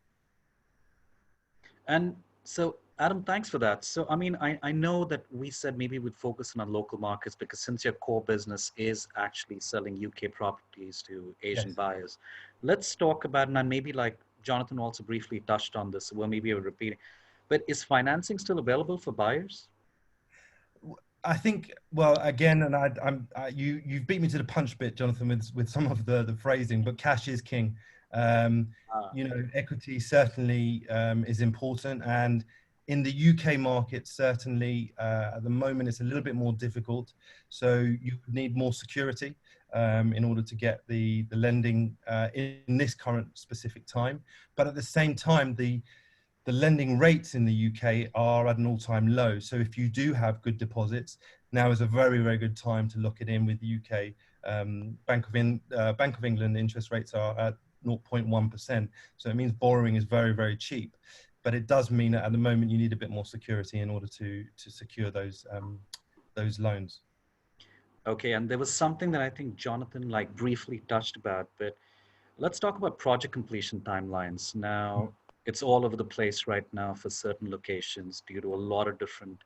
And so, Adam, thanks for that. So, I mean, I know that we said maybe we'd focus on local markets because since your core business is actually selling UK properties to Asian buyers, let's talk about, and maybe like Jonathan also briefly touched on this, so maybe we're repeating, but is financing still available for buyers? I think, well, again, and you've beat me to the punch bit, Jonathan, with some of the phrasing, but cash is king. You know, equity certainly is important, and in the UK market, certainly at the moment it's a little bit more difficult. So you need more security in order to get the lending in this current specific time. But at the same time, the lending rates in the UK are at an all-time low. So if you do have good deposits, now is a very, very good time to lock it in with the UK. Bank of England interest rates are at 0.1%. So it means borrowing is very, very cheap. But it does mean that at the moment you need a bit more security in order to secure those loans. Okay, and there was something that I think Jonathan like briefly touched about, but let's talk about project completion timelines. Now, it's all over the place right now for certain locations due to a lot of different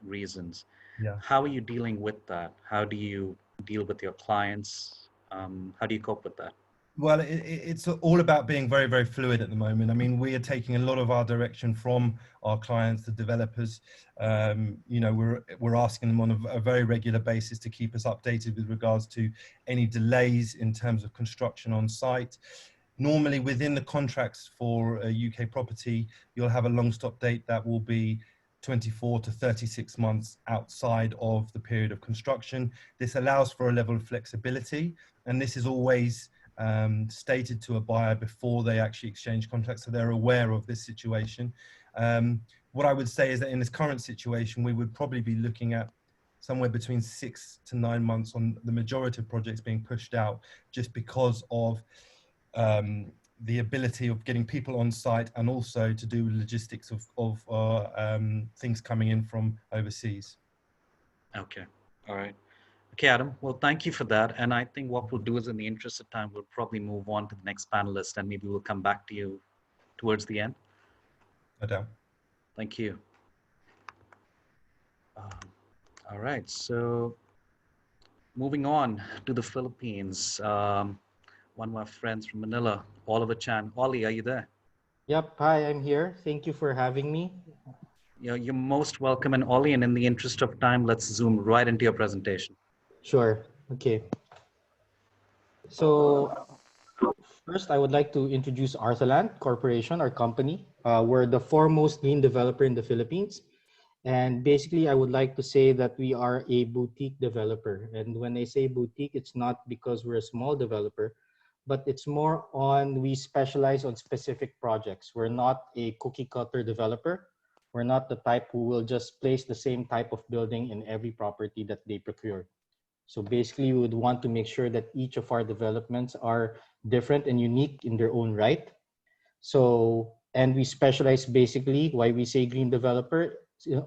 reasons. Yeah. How are you dealing with that? How do you deal with your clients? How do you cope with that? Well, it's all about being very, very fluid at the moment. I mean, we are taking a lot of our direction from our clients, the developers. You know, we're asking them on a very regular basis to keep us updated with regards to any delays in terms of construction on site. Normally, within the contracts for a UK property, you'll have a long stop date that will be 24 to 36 months outside of the period of construction. This allows for a level of flexibility, and this is always stated to a buyer before they actually exchange contracts, so they're aware of this situation. What I would say is that in this current situation, we would probably be looking at somewhere between 6 to 9 months on the majority of projects being pushed out, just because of the ability of getting people on site and also to do logistics of things coming in from overseas. Okay, all right. Okay, Adam, well, thank you for that. And I think what we'll do is, in the interest of time, we'll probably move on to the next panelist, and maybe we'll come back to you towards the end. No doubt. Thank you. All right, so moving on to the Philippines. One of our friends from Manila, Oliver Chan. Ollie, are you there? Yep. Hi, I'm here. Thank you for having me. You're most welcome. And Ollie, and in the interest of time, let's zoom right into your presentation. Sure. Okay. So first, I would like to introduce Arthaland Corporation, our company. We're the foremost green developer in the Philippines. And basically, I would like to say that we are a boutique developer. And when I say boutique, it's not because we're a small developer, but it's more on we specialize on specific projects. We're not a cookie cutter developer. We're not the type who will just place the same type of building in every property that they procure. So basically, we would want to make sure that each of our developments are different and unique in their own right. So, and we specialize basically, why we say green developer,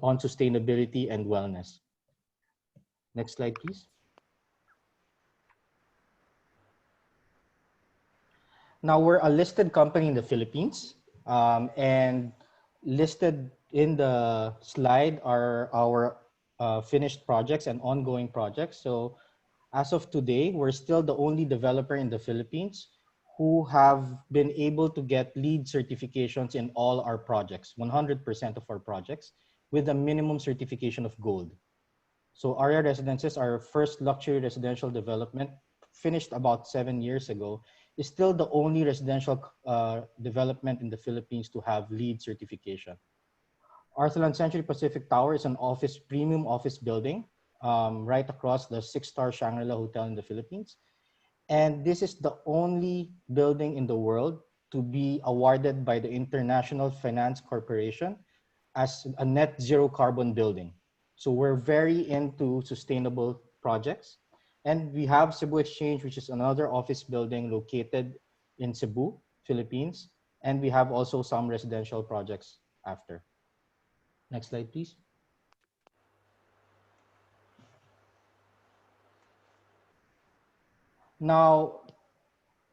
on sustainability and wellness. Next slide, please. Now, we're a listed company in the Philippines, and listed in the slide are our finished projects and ongoing projects. So as of today, we're still the only developer in the Philippines who have been able to get LEED certifications in all our projects, 100% of our projects, with a minimum certification of gold. So Aria Residences, our first luxury residential development, finished about 7 years ago, is still the only residential development in the Philippines to have LEED certification. Arthaland Century Pacific Tower is an premium office building right across the 6-star Shangri-La Hotel in the Philippines. And this is the only building in the world to be awarded by the International Finance Corporation as a net zero carbon building. So we're very into sustainable projects. And we have Cebu Exchange, which is another office building located in Cebu, Philippines. And we have also some residential projects after. Next slide, please. Now,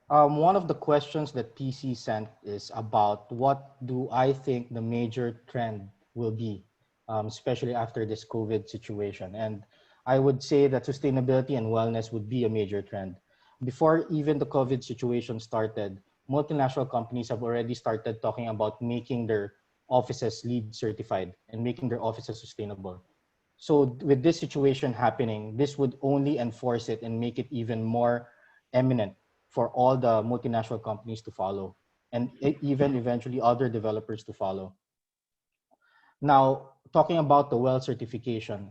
one of the questions that PC sent is about what do I think the major trend will be, especially after this COVID situation. And I would say that sustainability and wellness would be a major trend. Before even the COVID situation started, multinational companies have already started talking about making their offices LEED certified and making their offices sustainable. So with this situation happening, this would only enforce it and make it even more eminent for all the multinational companies to follow, and even eventually other developers to follow. Now, talking about the WELL certification,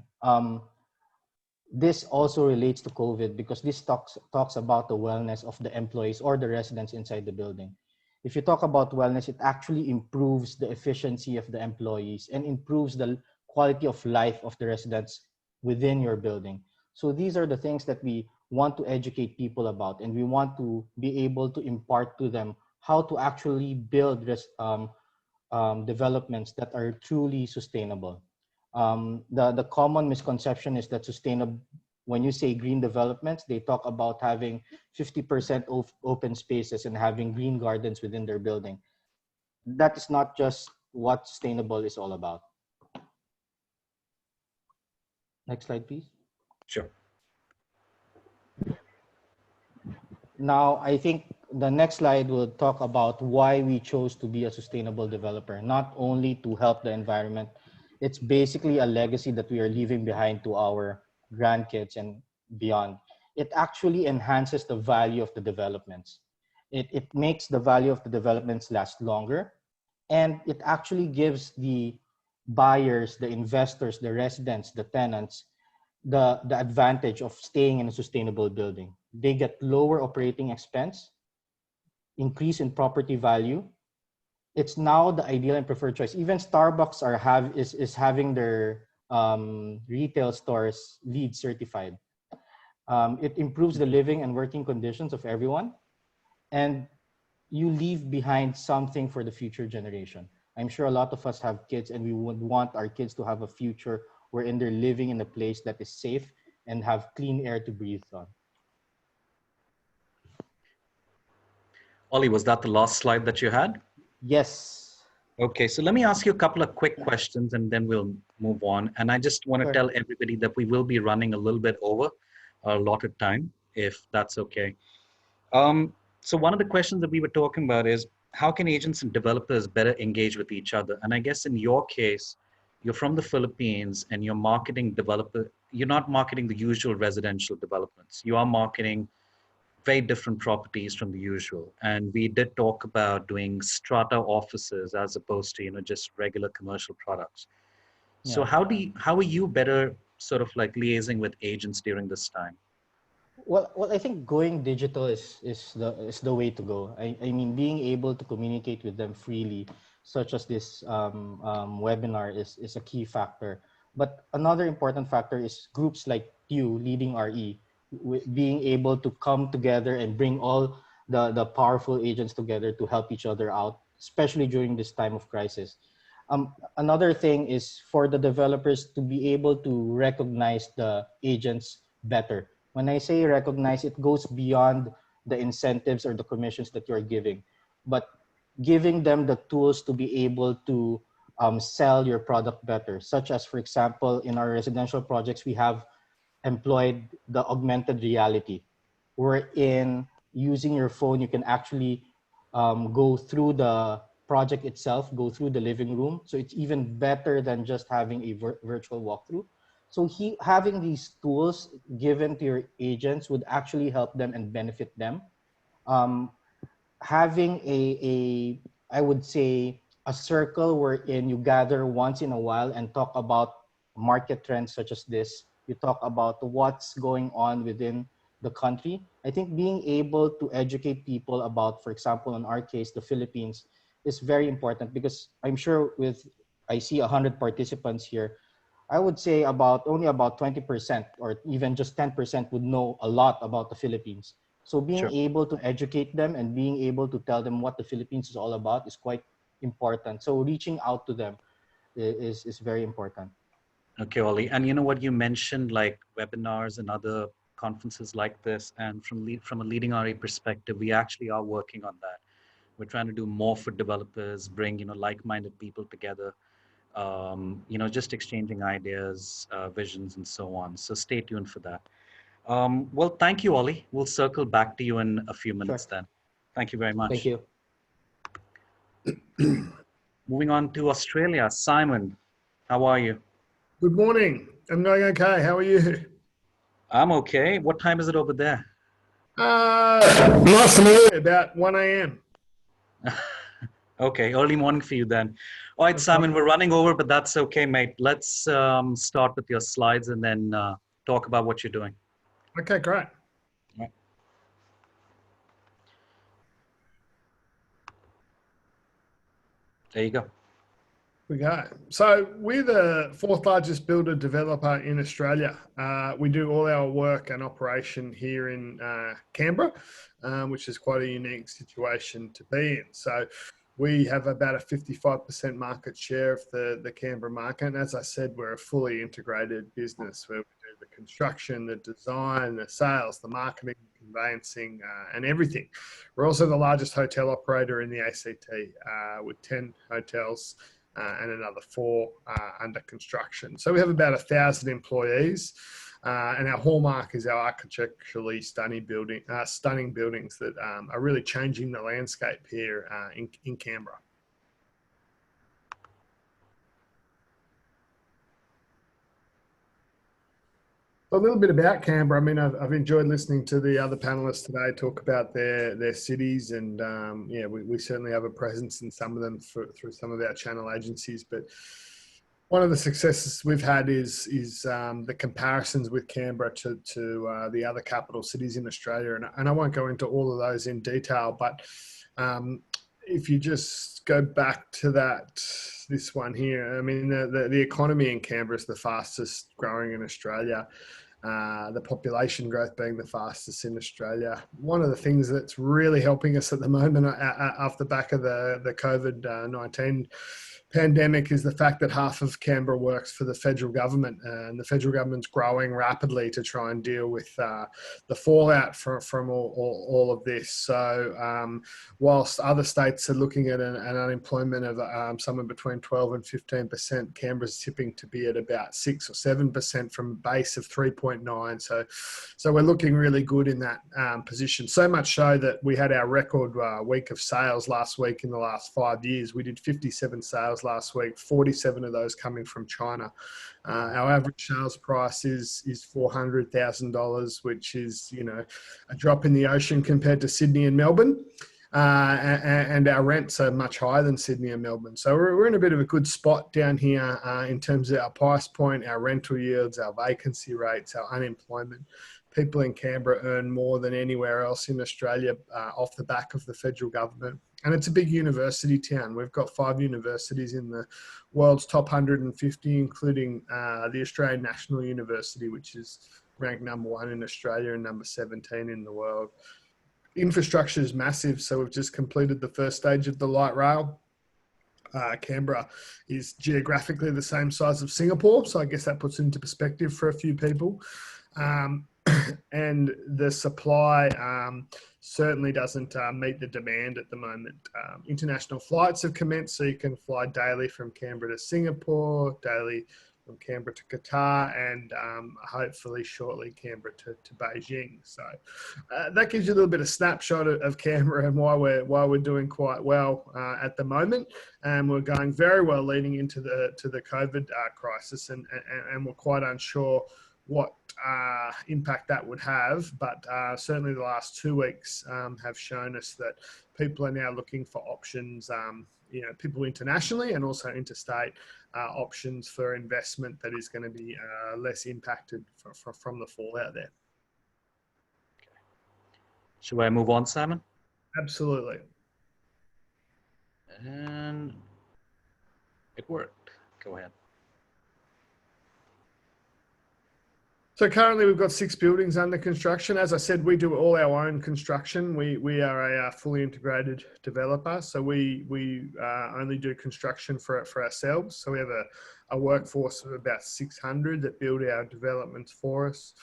this also relates to COVID because this talks about the wellness of the employees or the residents inside the building. If you talk about wellness, it actually improves the efficiency of the employees and improves the quality of life of the residents within your building. So these are the things that we want to educate people about, and we want to be able to impart to them how to actually build developments that are truly sustainable. The common misconception is that sustainable, when you say green developments, they talk about having 50% open spaces and having green gardens within their building. That is not just what sustainable is all about. Next slide, please. Sure. Now, I think the next slide will talk about why we chose to be a sustainable developer, not only to help the environment. It's basically a legacy that we are leaving behind to our grandkids and beyond. It actually enhances the value of the developments. It makes the value of the developments last longer. And it actually gives the buyers, the investors, the residents, the tenants, the advantage of staying in a sustainable building. They get lower operating expense, increase in property value. It's now the ideal and preferred choice. Even Starbucks is having their retail stores LEED certified. It improves the living and working conditions of everyone, and you leave behind something for the future generation. I'm sure a lot of us have kids, and we would want our kids to have a future wherein they're living in a place that is safe and have clean air to breathe on. Ollie, was that the last slide that you had? Yes. Okay, so let me ask you a couple of quick questions and then we'll move on. And I just want to tell everybody that we will be running a little bit over our allotted time, if that's okay. So one of the questions that we were talking about is, how can agents and developers better engage with each other? And I guess in your case, you're from the Philippines and you're marketing developer, you're not marketing the usual residential developments. You are marketing very different properties from the usual. And we did talk about doing strata offices as opposed to, just regular commercial products. So Yeah. how are you better sort of like liaising with agents during this time? Well, I think going digital is the way to go. I mean, being able to communicate with them freely, such as this webinar, is a key factor. But another important factor is groups like you, Leading RE, being able to come together and bring all the powerful agents together to help each other out, especially during this time of crisis. Another thing is for the developers to be able to recognize the agents better. When I say recognize, it goes beyond the incentives or the commissions that you're giving, but giving them the tools to be able to sell your product better, such as, for example, in our residential projects, we have employed the augmented reality, wherein using your phone, you can actually go through the project itself, go through the living room. So it's even better than just having a virtual walkthrough. So having these tools given to your agents would actually help them and benefit them. Having I would say, a circle wherein you gather once in a while and talk about market trends such as this. You talk about what's going on within the country. I think being able to educate people about, for example, in our case, the Philippines, is very important, because I'm sure I see 100 participants here. I would say only about 20% or even just 10% would know a lot about the Philippines. So being able to educate them and being able to tell them what the Philippines is all about is quite important. So reaching out to them is very important. Okay, Ollie. And you know what you mentioned, like webinars and other conferences like this, and from a Leading RE perspective, we actually are working on that. We're trying to do more for developers, bring like-minded people together, just exchanging ideas, visions, and so on. So stay tuned for that. Well, thank you, Ollie. We'll circle back to you in a few minutes then. Thank you very much. Thank you. Moving on to Australia, Simon, how are you? Good morning. I'm doing okay. How are you? I'm okay. What time is it over there? Nice and early, about 1 a.m. Okay, early morning for you then. All right, Simon, we're running over, but that's okay, mate. Let's start with your slides and then talk about what you're doing. Okay, great. Right. There you go. We go. So we're the fourth largest builder developer in Australia. We do all our work and operation here in Canberra, which is quite a unique situation to be in. So we have about a 55% market share of the Canberra market. And as I said, we're a fully integrated business where we do the construction, the design, the sales, the marketing, conveyancing, and everything. We're also the largest hotel operator in the ACT with 10 hotels and another 4 under construction. So we have about 1,000 employees, and our hallmark is our architecturally stunning buildings that are really changing the landscape here in Canberra. A little bit about Canberra. I mean, I've enjoyed listening to the other panelists today talk about their cities, and yeah, we certainly have a presence in some of them through some of our channel agencies. But one of the successes we've had is the comparisons with Canberra to the other capital cities in Australia, and I won't go into all of those in detail, but if you just go back to this one here, I mean, the economy in Canberra is the fastest growing in Australia. The population growth being the fastest in Australia. One of the things that's really helping us at the moment off the back of the COVID-19 pandemic is the fact that half of Canberra works for the federal government, and the federal government's growing rapidly to try and deal with the fallout from all of this. So whilst other states are looking at an unemployment of somewhere between 12 and 15%, Canberra's tipping to be at about 6 or 7% from a base of 3.9. So we're looking really good in that position. So much so that we had our record week of sales last week in the last 5 years. We did 57 sales last week, 47 of those coming from China. Our average sales price is $400,000, which is, you know, a drop in the ocean compared to Sydney and Melbourne. And our rents are much higher than Sydney and Melbourne. So we're in a bit of a good spot down here in terms of our price point, our rental yields, our vacancy rates, our unemployment. People in Canberra earn more than anywhere else in Australia off the back of the federal government. And it's a big university town. We've got 5 universities in the world's top 150, including the Australian National University, which is ranked #1 in Australia and number 17 in the world. Infrastructure is massive. So we've just completed the first stage of the light rail. Canberra is geographically the same size of Singapore. So I guess that puts it into perspective for a few people. And the supply certainly doesn't meet the demand at the moment. International flights have commenced, so you can fly daily from Canberra to Singapore, daily from Canberra to Qatar, and hopefully shortly Canberra to Beijing. So that gives you a little bit of snapshot of Canberra and why we're doing quite well at the moment. And we're going very well leading into the COVID crisis, and we're quite unsure what impact that would have, but certainly the last 2 weeks have shown us that people are now looking for options, you know, people internationally and also interstate options for investment that is going to be less impacted from the fallout there. Okay. Should I move on, Simon? Absolutely. And it worked. Go ahead. So currently we've got 6 buildings under construction. As I said, we do all our own construction. We are a fully integrated developer. So we only do construction for ourselves. So we have a workforce of about 600 that build our developments for us.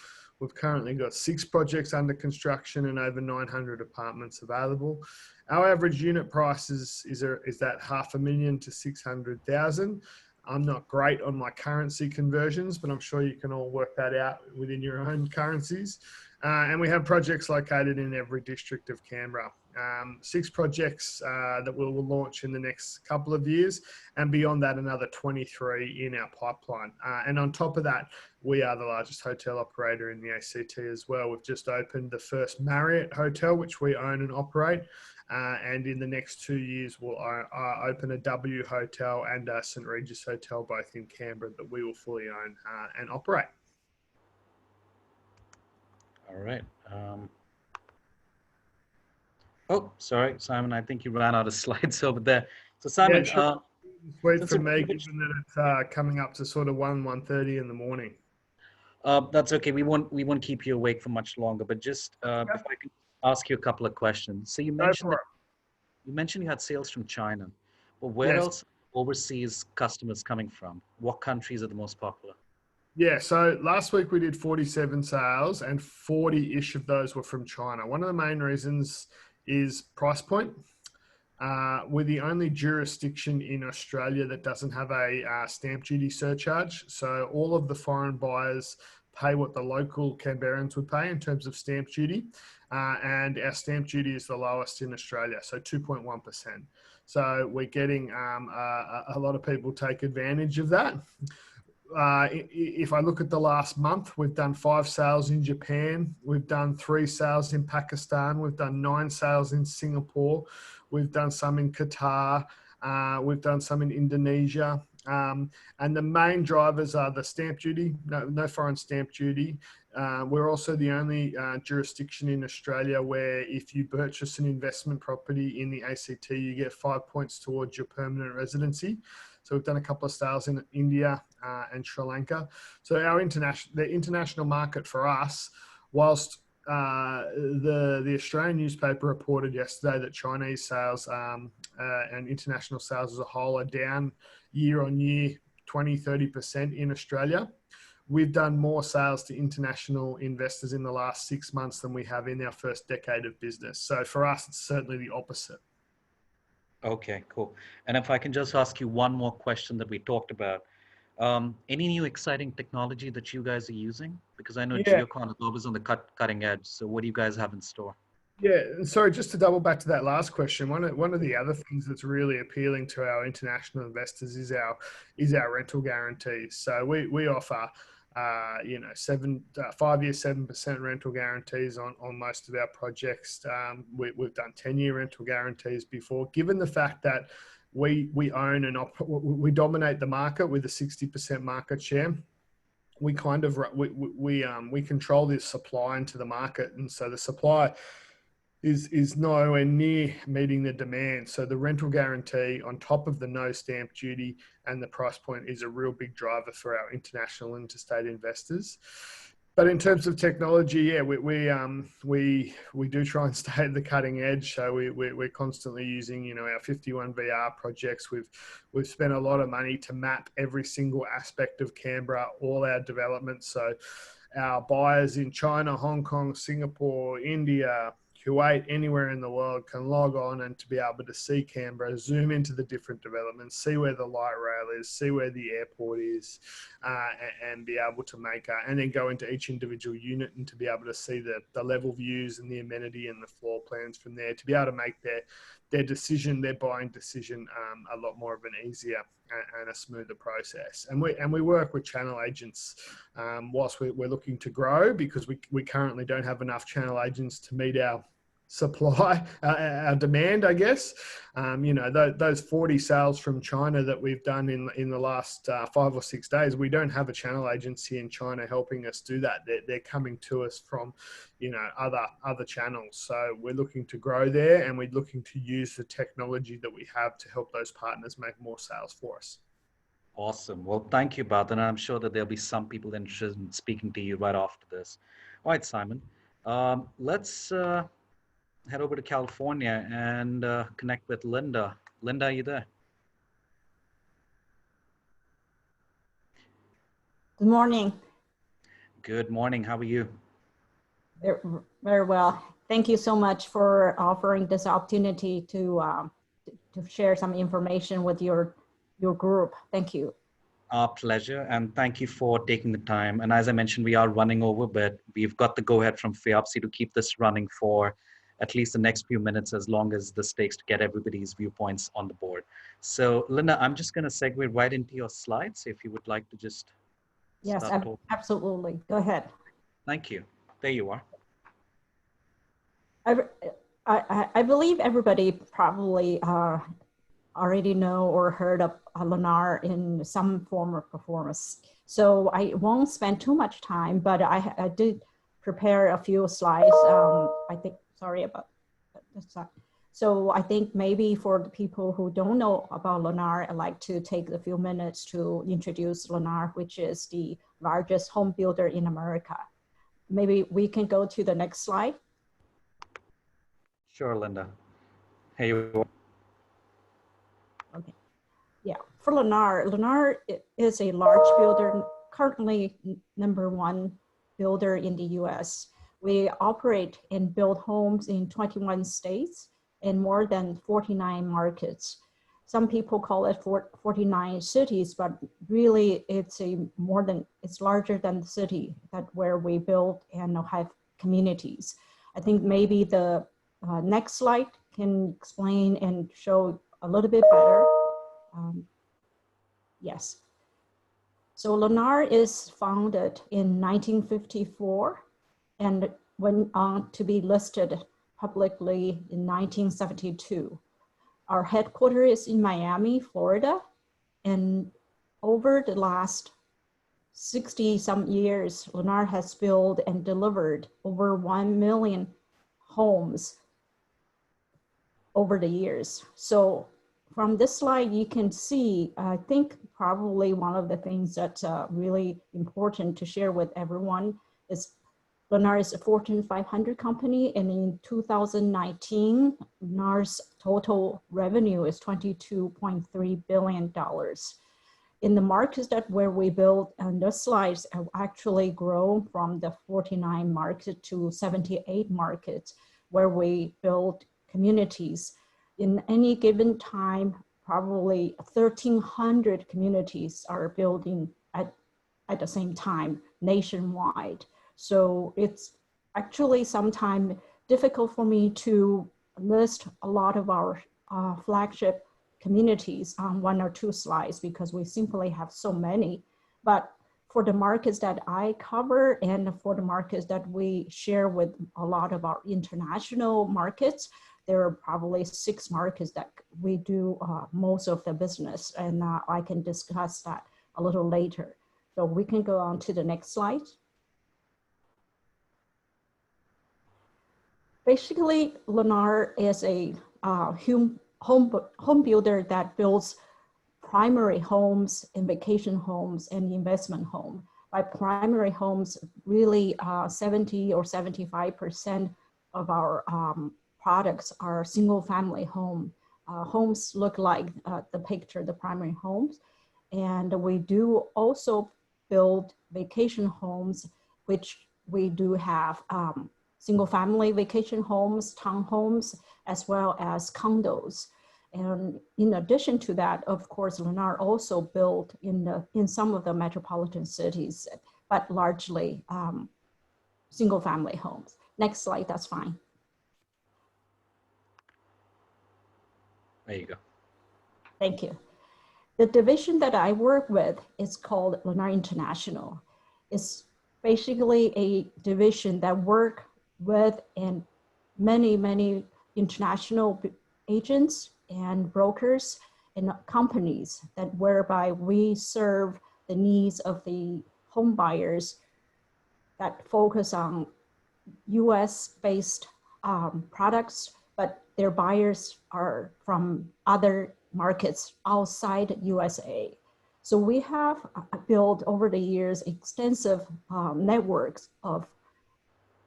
We've currently got 6 projects under construction and over 900 apartments available. Our average unit price is that $500,000 to $600,000. I'm not great on my currency conversions, but I'm sure you can all work that out within your own currencies. And we have projects located in every district of Canberra. 6 projects that we will launch in the next couple of years, and beyond that, another 23 in our pipeline. And on top of that, we are the largest hotel operator in the ACT as well. We've just opened the first Marriott hotel, which we own and operate. And in the next 2 years, we'll open a W Hotel and a St. Regis Hotel, both in Canberra, that we will fully own and operate. All right. Oh, sorry, Simon. I think you ran out of slides over there. So Simon, Yeah, sure. Sweet Since for you're me, pretty much- given that it's coming up to sort of 1:30 in the morning. That's okay. We won't keep you awake for much longer. But just if I could ask you a couple of questions. So you Go mentioned for that you mentioned you had sales from China, but where Yes. else overseas customers coming from? What countries are the most popular? Yeah, so last week we did 47 sales and 40-ish of those were from China. One of the main reasons is price point. We're the only jurisdiction in Australia that doesn't have a stamp duty surcharge. So all of the foreign buyers pay what the local Canberrans would pay in terms of stamp duty. And our stamp duty is the lowest in Australia, so 2.1%. So we're getting a lot of people take advantage of that. If I look at the last month, we've done 5 sales in Japan. We've done 3 sales in Pakistan. We've done 9 sales in Singapore. We've done some in Qatar. We've done some in Indonesia. And the main drivers are the stamp duty, no foreign stamp duty. We're also the only jurisdiction in Australia where if you purchase an investment property in the ACT, you get 5 points towards your permanent residency. So we've done a couple of sales in India and Sri Lanka. So the international market for us, whilst the Australian newspaper reported yesterday that Chinese sales and international sales as a whole are down year on year 20-30% in Australia. We've done more sales to international investors in the last 6 months than we have in our first decade of business. So for us, it's certainly the opposite. Okay, cool. And if I can just ask you one more question that we talked about. Any new exciting technology that you guys are using? Because I know Yeah. Geocon is always on the cutting edge. So what do you guys have in store? Yeah, sorry, just to double back to that last question, one of the other things that's really appealing to our international investors is our rental guarantees. So we offer 5-year 7% rental guarantees on most of our projects. We've done 10-year rental guarantees before. Given the fact that we own and we dominate the market with a 60% market share, we kind of we control the supply into the market, and so the supply is nowhere near meeting the demand. So the rental guarantee on top of the no stamp duty and the price point is a real big driver for our international interstate investors. But in terms of technology, yeah, we do try and stay at the cutting edge. So we're constantly using, our 51 VR projects. We've spent a lot of money to map every single aspect of Canberra, all our developments. So our buyers in China, Hong Kong, Singapore, India, Kuwait, anywhere in the world can log on and to be able to see Canberra, zoom into the different developments, see where the light rail is, see where the airport is, and be able to and then go into each individual unit and to be able to see the level views and the amenity and the floor plans from there, to be able to make their buying decision a lot more of an easier and a smoother process. And we work with channel agents whilst we're looking to grow, because we currently don't have enough channel agents to meet our supply, our demand, I guess. Those 40 sales from China that we've done in the last 5 or 6 days, we don't have a channel agency in China helping us do that. They're coming to us from, other channels. So we're looking to grow there, and we're looking to use the technology that we have to help those partners make more sales for us. Awesome. Well, thank you, Bharat. And I'm sure that there'll be some people interested in speaking to you right after this. All right, Simon. Let's head over to California and connect with Linda. Linda, are you there? Good morning. Good morning. How are you? Very well. Thank you so much for offering this opportunity to share some information with your group. Thank you. Our pleasure, and thank you for taking the time. And as I mentioned, we are running over, but we've got the go-ahead from FIOPSI to keep this running for at least the next few minutes, as long as this takes to get everybody's viewpoints on the board. So Linda, I'm just going to segue right into your slides, if you would like to just Yes, start talking. absolutely. Go ahead. Thank you. There you are. I believe everybody probably already know or heard of Lennar in some form of performance. So I won't spend too much time, but I did prepare a few slides. Sorry about this. So I think maybe for the people who don't know about Lennar, I'd like to take a few minutes to introduce Lennar, which is the largest home builder in America. Maybe we can go to the next slide. Sure, Linda. Hey, you. Okay. Yeah, for Lennar, Lennar is a large builder, currently #1 builder in the US. We operate and build homes in 21 states and more than 49 markets. Some people call it 49 cities, but really it's it's larger than the city where we build and have communities. I think maybe the next slide can explain and show a little bit better. Yes. So Lennar is founded in 1954 and went on to be listed publicly in 1972. Our headquarters is in Miami, Florida, and over the last 60 some years, Lennar has built and delivered over 1 million homes over the years. So from this slide, you can see, I think probably one of the things that's really important to share with everyone is Lennar is a Fortune 500 company, and in 2019, Lennar's total revenue is $22.3 billion. In the markets where we build, and the slides have actually grown from the 49 markets to 78 markets where we build communities. In any given time, probably 1,300 communities are building at the same time nationwide. So it's actually sometimes difficult for me to list a lot of our flagship communities on 1 or 2 slides because we simply have so many. But for the markets that I cover and for the markets that we share with a lot of our international markets, there are probably 6 markets that we do most of the business, and I can discuss that a little later. So we can go on to the next slide. Basically, Lennar is a home builder that builds primary homes and vacation homes and investment home. By primary homes, really 70 or 75% of our products are single family home. Homes look like the picture, the primary homes. And we do also build vacation homes, which we do have single family vacation homes, townhomes, as well as condos. And in addition to that, of course, Lennar also built in some of the metropolitan cities, but largely single family homes. Next slide, that's fine. There you go. Thank you. The division that I work with is called Lennar International. It's basically a division that works with many international agents and brokers and companies whereby we serve the needs of the home buyers that focus on US-based products, but their buyers are from other markets outside USA. So we have built over the years extensive networks of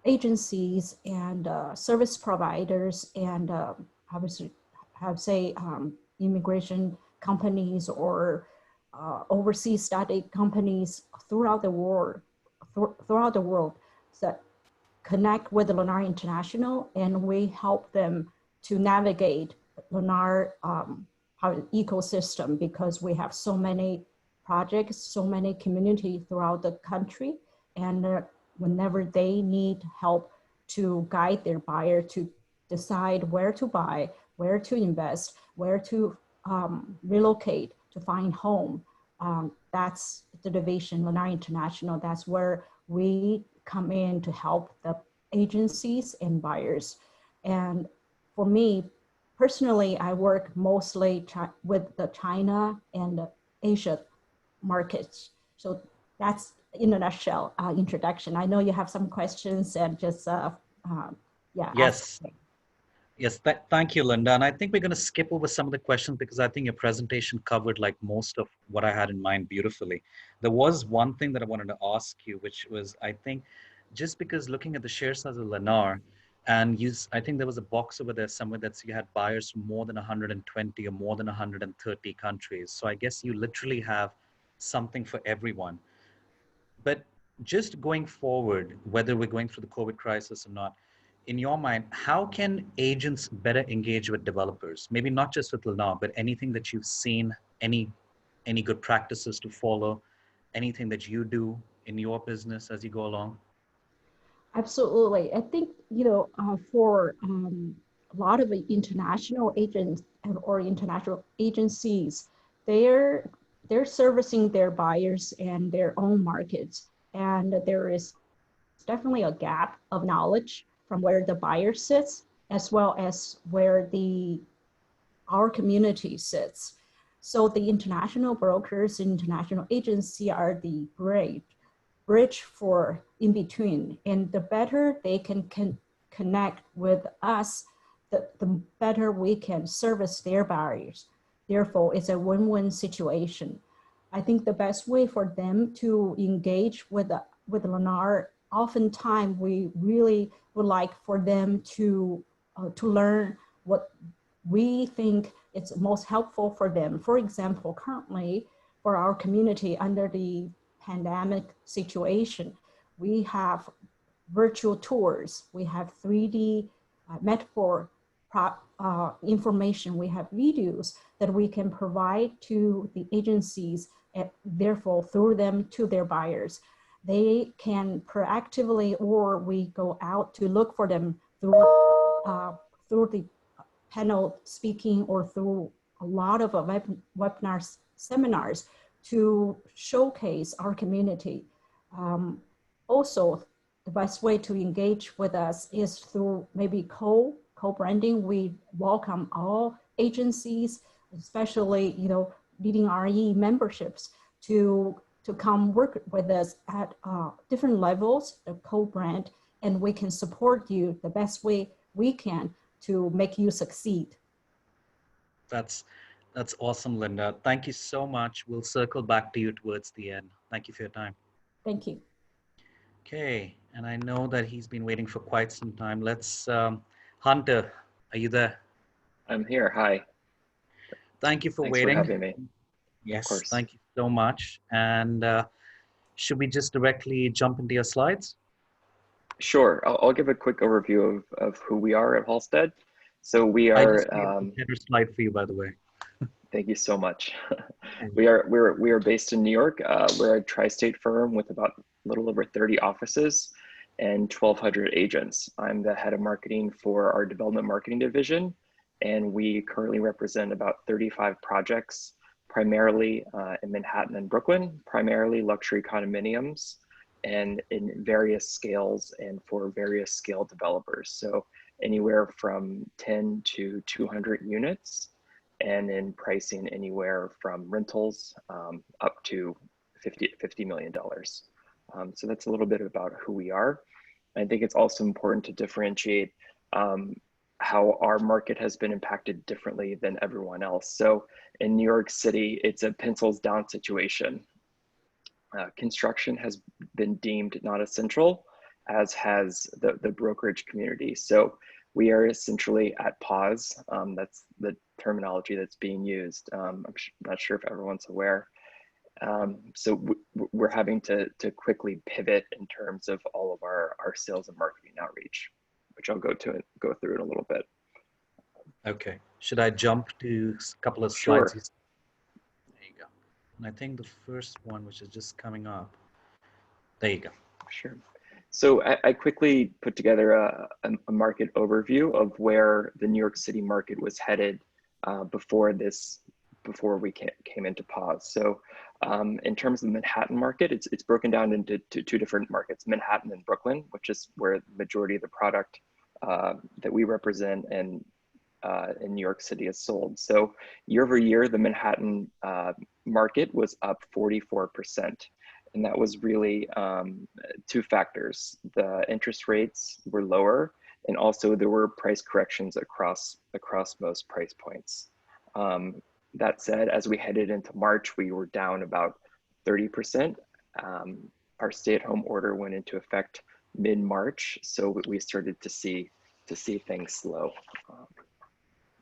agencies and service providers and obviously immigration companies or overseas study companies throughout the world that connect with Lennar International, and we help them to navigate Lennar ecosystem because we have so many projects, so many communities throughout the country, and whenever they need help to guide their buyer to decide where to buy, where to invest, where to relocate to find home, that's the division, Lennar International. That's where we come in to help the agencies and buyers. And for me, personally, I work mostly with the China and the Asia markets. So that's in a nutshell introduction. I know you have some questions and just, yeah. Yes. Yes, thank you, Linda. And I think we're going to skip over some of the questions because I think your presentation covered like most of what I had in mind beautifully. There was one thing that I wanted to ask you, which was, I think, just because looking at the share size of Lennar, and I think there was a box over there somewhere that you had buyers from more than 120 or more than 130 countries. So I guess you literally have something for everyone. But just going forward, whether we're going through the COVID crisis or not, in your mind, how can agents better engage with developers? Maybe not just with Lennar, but anything that you've seen, any good practices to follow, anything that you do in your business as you go along? Absolutely. I think, for a lot of international agents or international agencies, they're servicing their buyers and their own markets. And there is definitely a gap of knowledge from where the buyer sits, as well as where our community sits. So the international brokers, international agency are the bridge for in between. And the better they can connect with us, the better we can service their buyers. Therefore, it's a win-win situation. I think the best way for them to engage with Lennar, oftentimes we really would like for them to learn what we think is most helpful for them. For example, currently for our community under the pandemic situation, we have virtual tours, we have 3D metaphor information, we have videos that we can provide to the agencies, and therefore through them to their buyers. They can proactively, or we go out to look for them through the panel speaking or through a lot of webinars, seminars to showcase our community. Also, the best way to engage with us is through maybe co-branding. We welcome all agencies, especially leading RE memberships to come work with us at different levels of co-brand, and we can support you the best way we can to make you succeed. That's awesome, Linda. Thank you so much. We'll circle back to you towards the end. Thank you for your time. Thank you. Okay, and I know that he's been waiting for quite some time. Let's, Hunter, are you there? I'm here. Hi. Thank you for Thanks waiting. for having me. Yes, Of course. thank you so much. And should we just directly jump into your slides? Sure. I'll give a quick overview of who we are at Halstead. So we I are. just made a header slide for you, by the way. Thank you so much. We are based in New York. We're a tri-state firm with about a little over 30 offices and 1,200 agents. I'm the head of marketing for our development marketing division, and we currently represent about 35 projects, primarily in Manhattan and Brooklyn, primarily luxury condominiums, and in various scales and for various scale developers. So anywhere from 10 to 200 units, and in pricing anywhere from rentals up to $50 million. So that's a little bit about who we are. I think it's also important to differentiate how our market has been impacted differently than everyone else. So in New York City, it's a pencils down situation. Construction has been deemed not essential, as has the brokerage community. So we are essentially at pause. That's the terminology that's being used. I'm not sure if everyone's aware. So we're having to quickly pivot in terms of all of our sales and marketing outreach, which I'll go through in a little bit. Okay. Should I jump to a couple of Sure. slides? There you go. And I think the first one, which is just coming up. There you go. Sure. So I quickly put together a market overview of where the New York City market was headed before we came into pause. So in terms of the Manhattan market, it's broken down into two different markets, Manhattan and Brooklyn, which is where the majority of the product that we represent and in New York City is sold. So year over year, the Manhattan market was up 44%. And that was really two factors. The interest rates were lower And also there were price corrections across most price points. That said, as we headed into March, we were down about 30%. Our stay-at-home order went into effect mid-March, so we started to see things slow.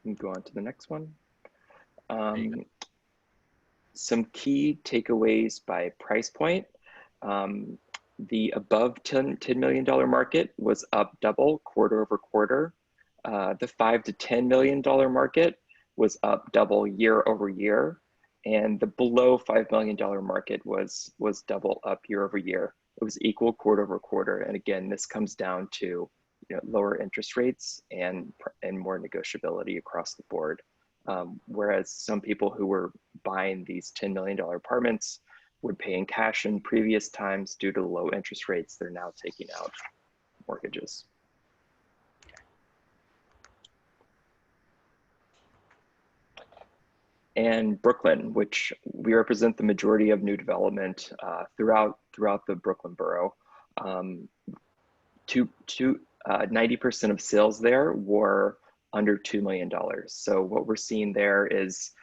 We can go on to the next one. Some key takeaways by price point. The above $10 million market was up double quarter over quarter. The $5 to $10 million market was up double year over year. And the below $5 million market was double up year over year. It was equal quarter over quarter. And again, this comes down to lower interest rates and more negotiability across the board. Whereas some people who were buying these $10 million apartments would pay in cash in previous times due to low interest rates, they're now taking out mortgages. And Brooklyn, which we represent the majority of new development throughout the Brooklyn borough. 90% of sales there were under $2 million. So what we're seeing there is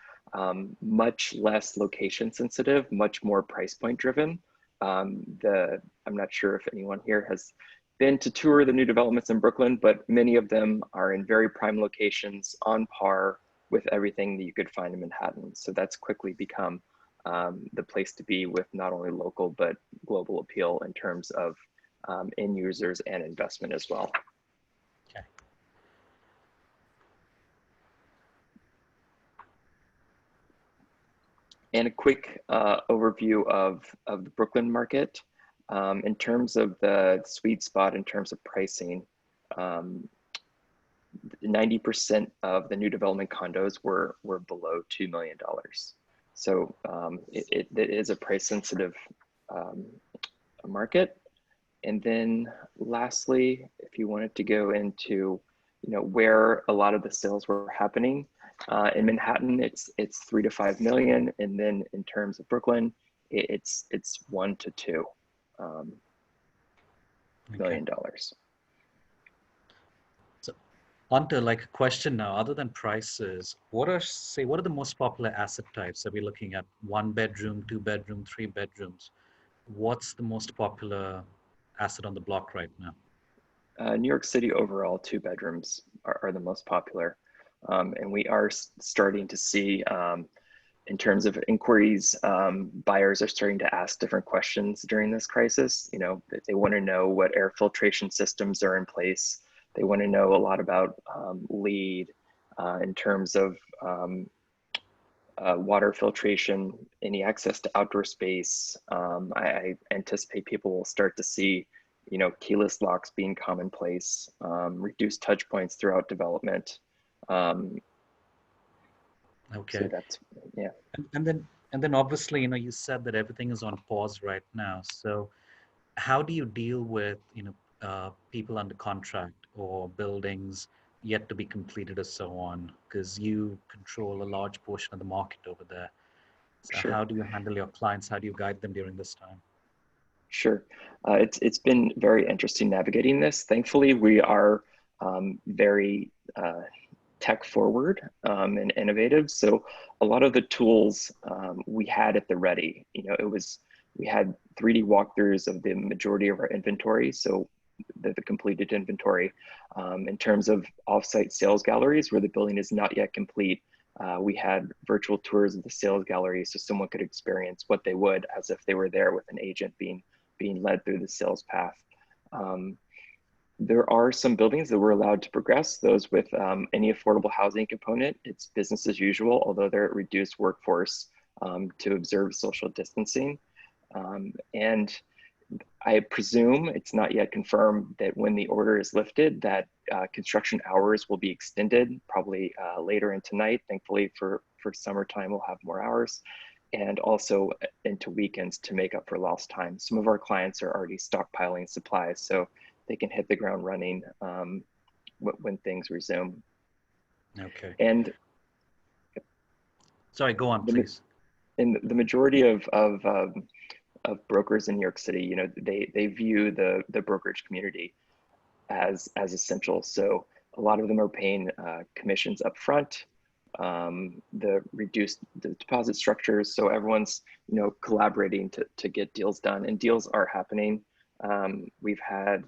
much less location sensitive, much more price point driven. I'm not sure if anyone here has been to tour the new developments in Brooklyn, but many of them are in very prime locations on par with everything that you could find in Manhattan. So that's quickly become the place to be with not only local, but global appeal in terms of end users and investment as well. Okay. And a quick overview of the Brooklyn market. In terms of the sweet spot, in terms of pricing, 90% of the new development condos were below $2 million. So it is a price sensitive market. And then lastly, if you wanted to go into where a lot of the sales were happening, in Manhattan, it's 3 to 5 million. And then in terms of Brooklyn, it's $1 to $2 million. On to like a question now, other than prices, what are the most popular asset types? Are we looking at 1 bedroom, 2 bedroom, 3 bedrooms? What's the most popular asset on the block right now? New York City overall, 2 bedrooms are the most popular. And we are starting to see, in terms of inquiries, buyers are starting to ask different questions during this crisis. They want to know what air filtration systems are in place. They want to know a lot about LEED in terms of water filtration, any access to outdoor space. I anticipate people will start to see, keyless locks being commonplace, reduced touch points throughout development. Okay. So that's, yeah. And then obviously, you said that everything is on pause right now. So how do you deal with, people under contract or buildings yet to be completed or so on? Because you control a large portion of the market over there. So Sure. How do you handle your clients? How do you guide them during this time? Sure. It's been very interesting navigating this. Thankfully, we are very tech forward and innovative. So a lot of the tools we had at the ready, we had 3D walkthroughs of the majority of our inventory. So the completed inventory. In terms of offsite sales galleries where the building is not yet complete, we had virtual tours of the sales gallery so someone could experience what they would as if they were there with an agent being led through the sales path. There are some buildings that were allowed to progress, those with any affordable housing component. It's business as usual, although they're at reduced workforce to observe social distancing. And I presume, it's not yet confirmed, that when the order is lifted, that construction hours will be extended, probably later in tonight. Thankfully for summertime, we'll have more hours, and also into weekends to make up for lost time. Some of our clients are already stockpiling supplies, so they can hit the ground running when things resume. Okay. And sorry, go on, please. And the majority of brokers in New York City, they view the brokerage community as essential. So a lot of them are paying commissions up front, the deposit structures. So everyone's, you know, collaborating to get deals done, and deals are happening. We've had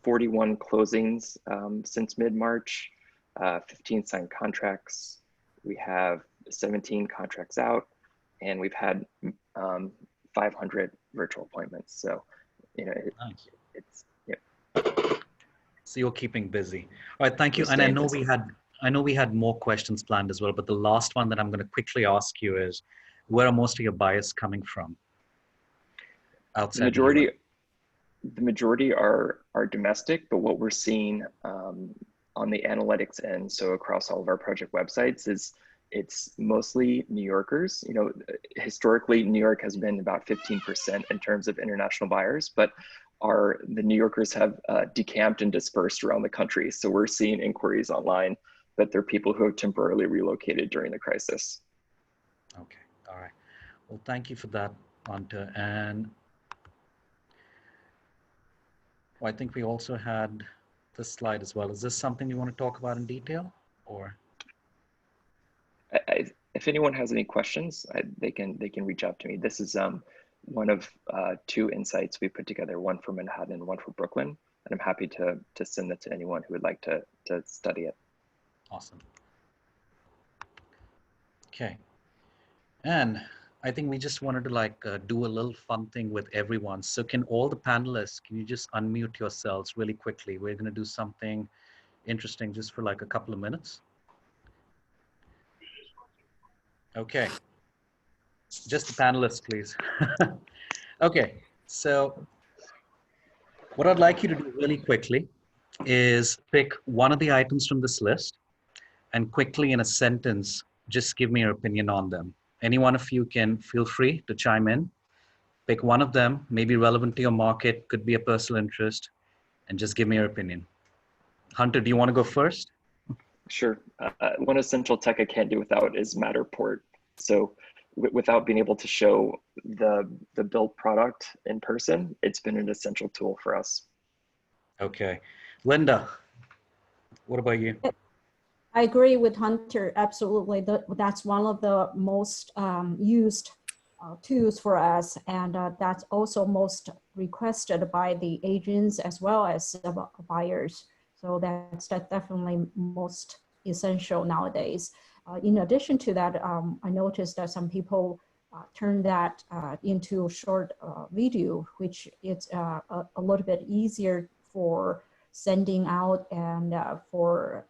41 closings since mid-March, 15 signed contracts. We have 17 contracts out, and we've had 500 virtual appointments. So, you know, Nice. it's, yeah. So you're keeping busy. All right, thank you. And I know we had more questions planned as well, but the last one that I'm going to quickly ask you is, where are most of your buyers coming from? Outside The majority are domestic, but what we're seeing on the analytics end, so across all of our project websites, is it's mostly New Yorkers. You know, historically, New York has been about 15% in terms of international buyers, but the New Yorkers have decamped and dispersed around the country. So we're seeing inquiries online, but they're people who have temporarily relocated during the crisis. Okay, all right. Well, thank you for that, Hunter. And I think we also had this slide as well. Is this something you want to talk about in detail, or? If anyone has any questions, they can reach out to me. This is one of 2 insights we put together, one for Manhattan and one for Brooklyn, and I'm happy to send that to anyone who would like to study it. Awesome. Okay. And I think we just wanted to do a little fun thing with everyone. So can all the panelists, can you just unmute yourselves really quickly? We're going to do something interesting just for like a couple of minutes. Okay. Just the panelists, please. Okay. So what I'd like you to do really quickly is pick one of the items from this list and quickly in a sentence, just give me your opinion on them. Any one of you can feel free to chime in. Pick one of them, maybe relevant to your market, could be a personal interest, and just give me your opinion. Hunter, do you want to go first? Sure. One essential tech I can't do without is Matterport. So without being able to show the built product in person, it's been an essential tool for us. Okay. Linda, what about you? I agree with Hunter, absolutely. That's one of the most used tools for us, and that's also most requested by the agents as well as the buyers. So that's definitely most essential nowadays. In addition to that, I noticed that some people turn that into short video, which is a little bit easier for sending out and for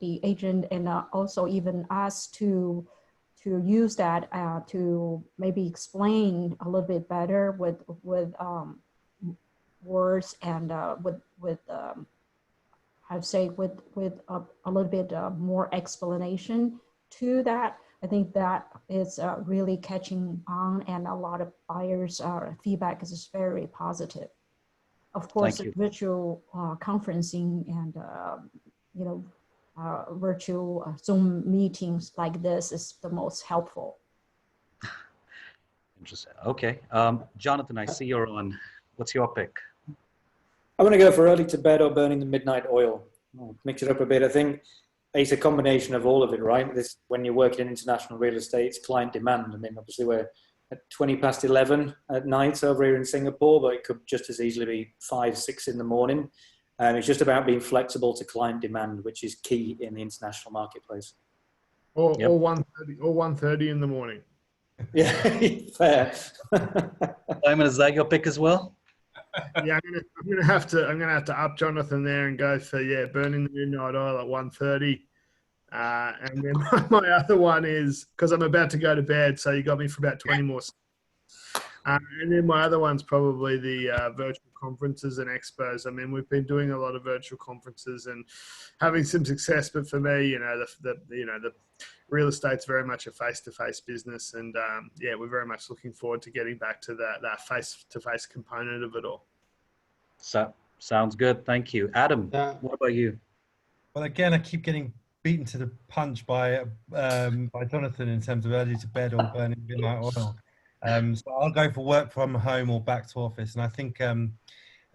the agent, and also even us to use that to maybe explain a little bit better with words and with I'd say with a little bit more explanation to that. I think that is really catching on, and a lot of buyers' feedback is very positive. Of course, virtual conferencing and virtual Zoom meetings like this is the most helpful. Interesting. Okay. Jonathan, I see you're on. What's your pick? I'm going to go for early to bed or burning the midnight oil. Mix it up a bit. I think it's a combination of all of it, right? When you're working in international real estate, it's client demand. I mean, obviously we're at 20 past 11 at night over here in Singapore, but it could just as easily be 5, 6 in the morning. It's just about being flexible to client demand, which is key in the international marketplace. Or 1:30 in the morning. Yeah, fair. Simon, is that your pick as well? Yeah, I'm gonna have to up Jonathan there and go for burning the midnight oil at 1:30. And then my other one is, because I'm about to go to bed, so you got me for about 20 more. And then my other one's probably the virtual conferences and expos. I mean, we've been doing a lot of virtual conferences and having some success, but for me, the real estate's very much a face-to-face business, and we're very much looking forward to getting back to that face-to-face component of it all. So, sounds good. Thank you. Adam, what about you? Well, again, I keep getting beaten to the punch by Jonathan in terms of early to bed or burning midnight oil. So I'll go for work from home or back to office. And I think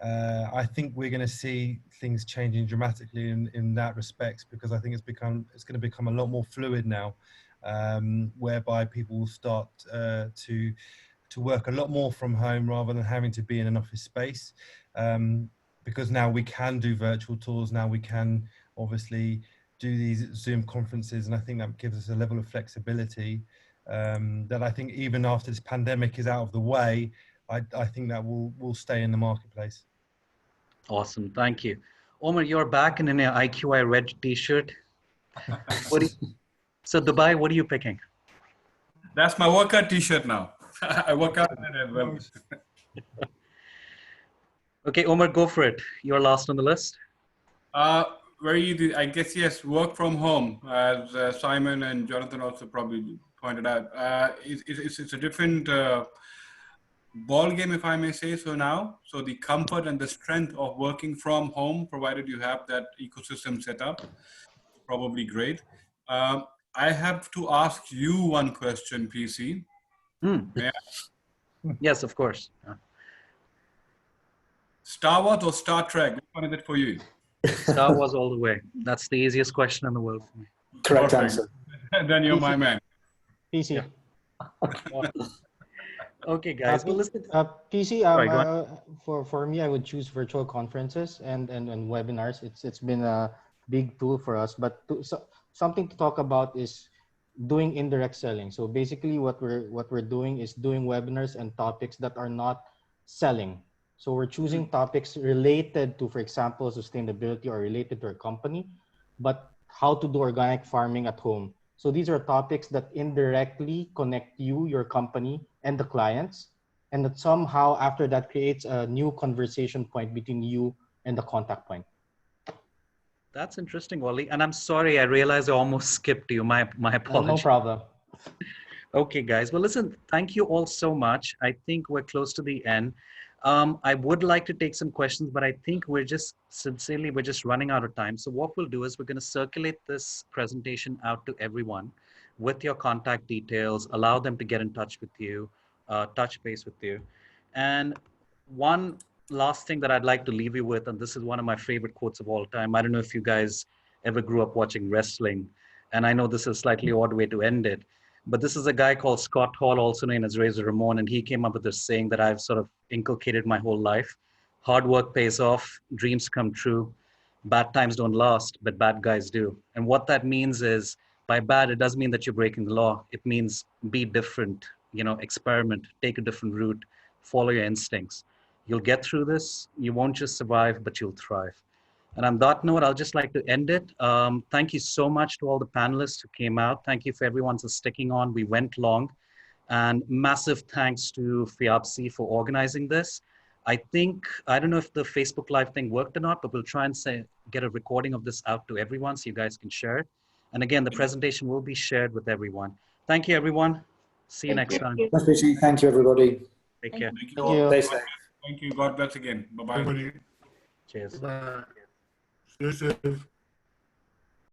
I think we're going to see things changing dramatically in that respect, because I think it's going to become a lot more fluid now, whereby people will start to work a lot more from home rather than having to be in an office space, because now we can do virtual tours. Now we can obviously do these Zoom conferences, and I think that gives us a level of flexibility that I think even after this pandemic is out of the way, I think that will stay in the marketplace. Awesome, thank you. Omar, you're back in an IQI red t-shirt. So Dubai, what are you picking? That's my workout t-shirt now. I work out in it as well. Okay, Omar, go for it. You're last on the list. Very easy. I guess, yes, work from home, as Simon and Jonathan also probably pointed out. It's a different ball game, if I may say so now. So the comfort and the strength of working from home, provided you have that ecosystem set up, probably great. I have to ask you one question, PC. Yeah. Yes, of course. Star Wars or Star Trek? Which one is it for you? Star Wars all the way. That's the easiest question in the world for me. Correct Perfect. answer. Then you're my man. PC. Okay, guys. Well, listen. PC. Sorry, go on. For me, I would choose virtual conferences and webinars. It's been a big tool for us. But something to talk about is doing indirect selling. So basically, what we're doing is doing webinars and topics that are not selling. So we're choosing topics related to, for example, sustainability or related to our company, but how to do organic farming at home. So these are topics that indirectly connect you, your company, and the clients, and that somehow after that creates a new conversation point between you and the contact point. That's interesting, Wally. And I'm sorry, I realized I almost skipped you. My apologies. No problem. Okay, guys. Well, listen, thank you all so much. I think we're close to the end. I would like to take some questions, but I think we're just running out of time. So what we'll do is we're going to circulate this presentation out to everyone with your contact details, allow them to get in touch with you, touch base with you. And one last thing that I'd like to leave you with, and this is one of my favorite quotes of all time. I don't know if you guys ever grew up watching wrestling, and I know this is a slightly odd way to end it, but this is a guy called Scott Hall, also known as Razor Ramon, and he came up with this saying that I've sort of inculcated my whole life. Hard work pays off, dreams come true, bad times don't last, but bad guys do. And what that means is, by bad, it doesn't mean that you're breaking the law. It means be different, experiment, take a different route, follow your instincts. You'll get through this. You won't just survive, but you'll thrive. And on that note, I'll just like to end it. Thank you so much to all the panelists who came out. Thank you for everyone for sticking on. We went long. And massive thanks to FIABC for organizing this. I don't know if the Facebook Live thing worked or not, but we'll try and get a recording of this out to everyone so you guys can share it. And again, the presentation will be shared with everyone. Thank you, everyone. See you next time. Thank you, everybody. Take care. Thank you. Stay safe. Thank you. God bless again. Bye-bye. Cheers. Bye. Stay safe.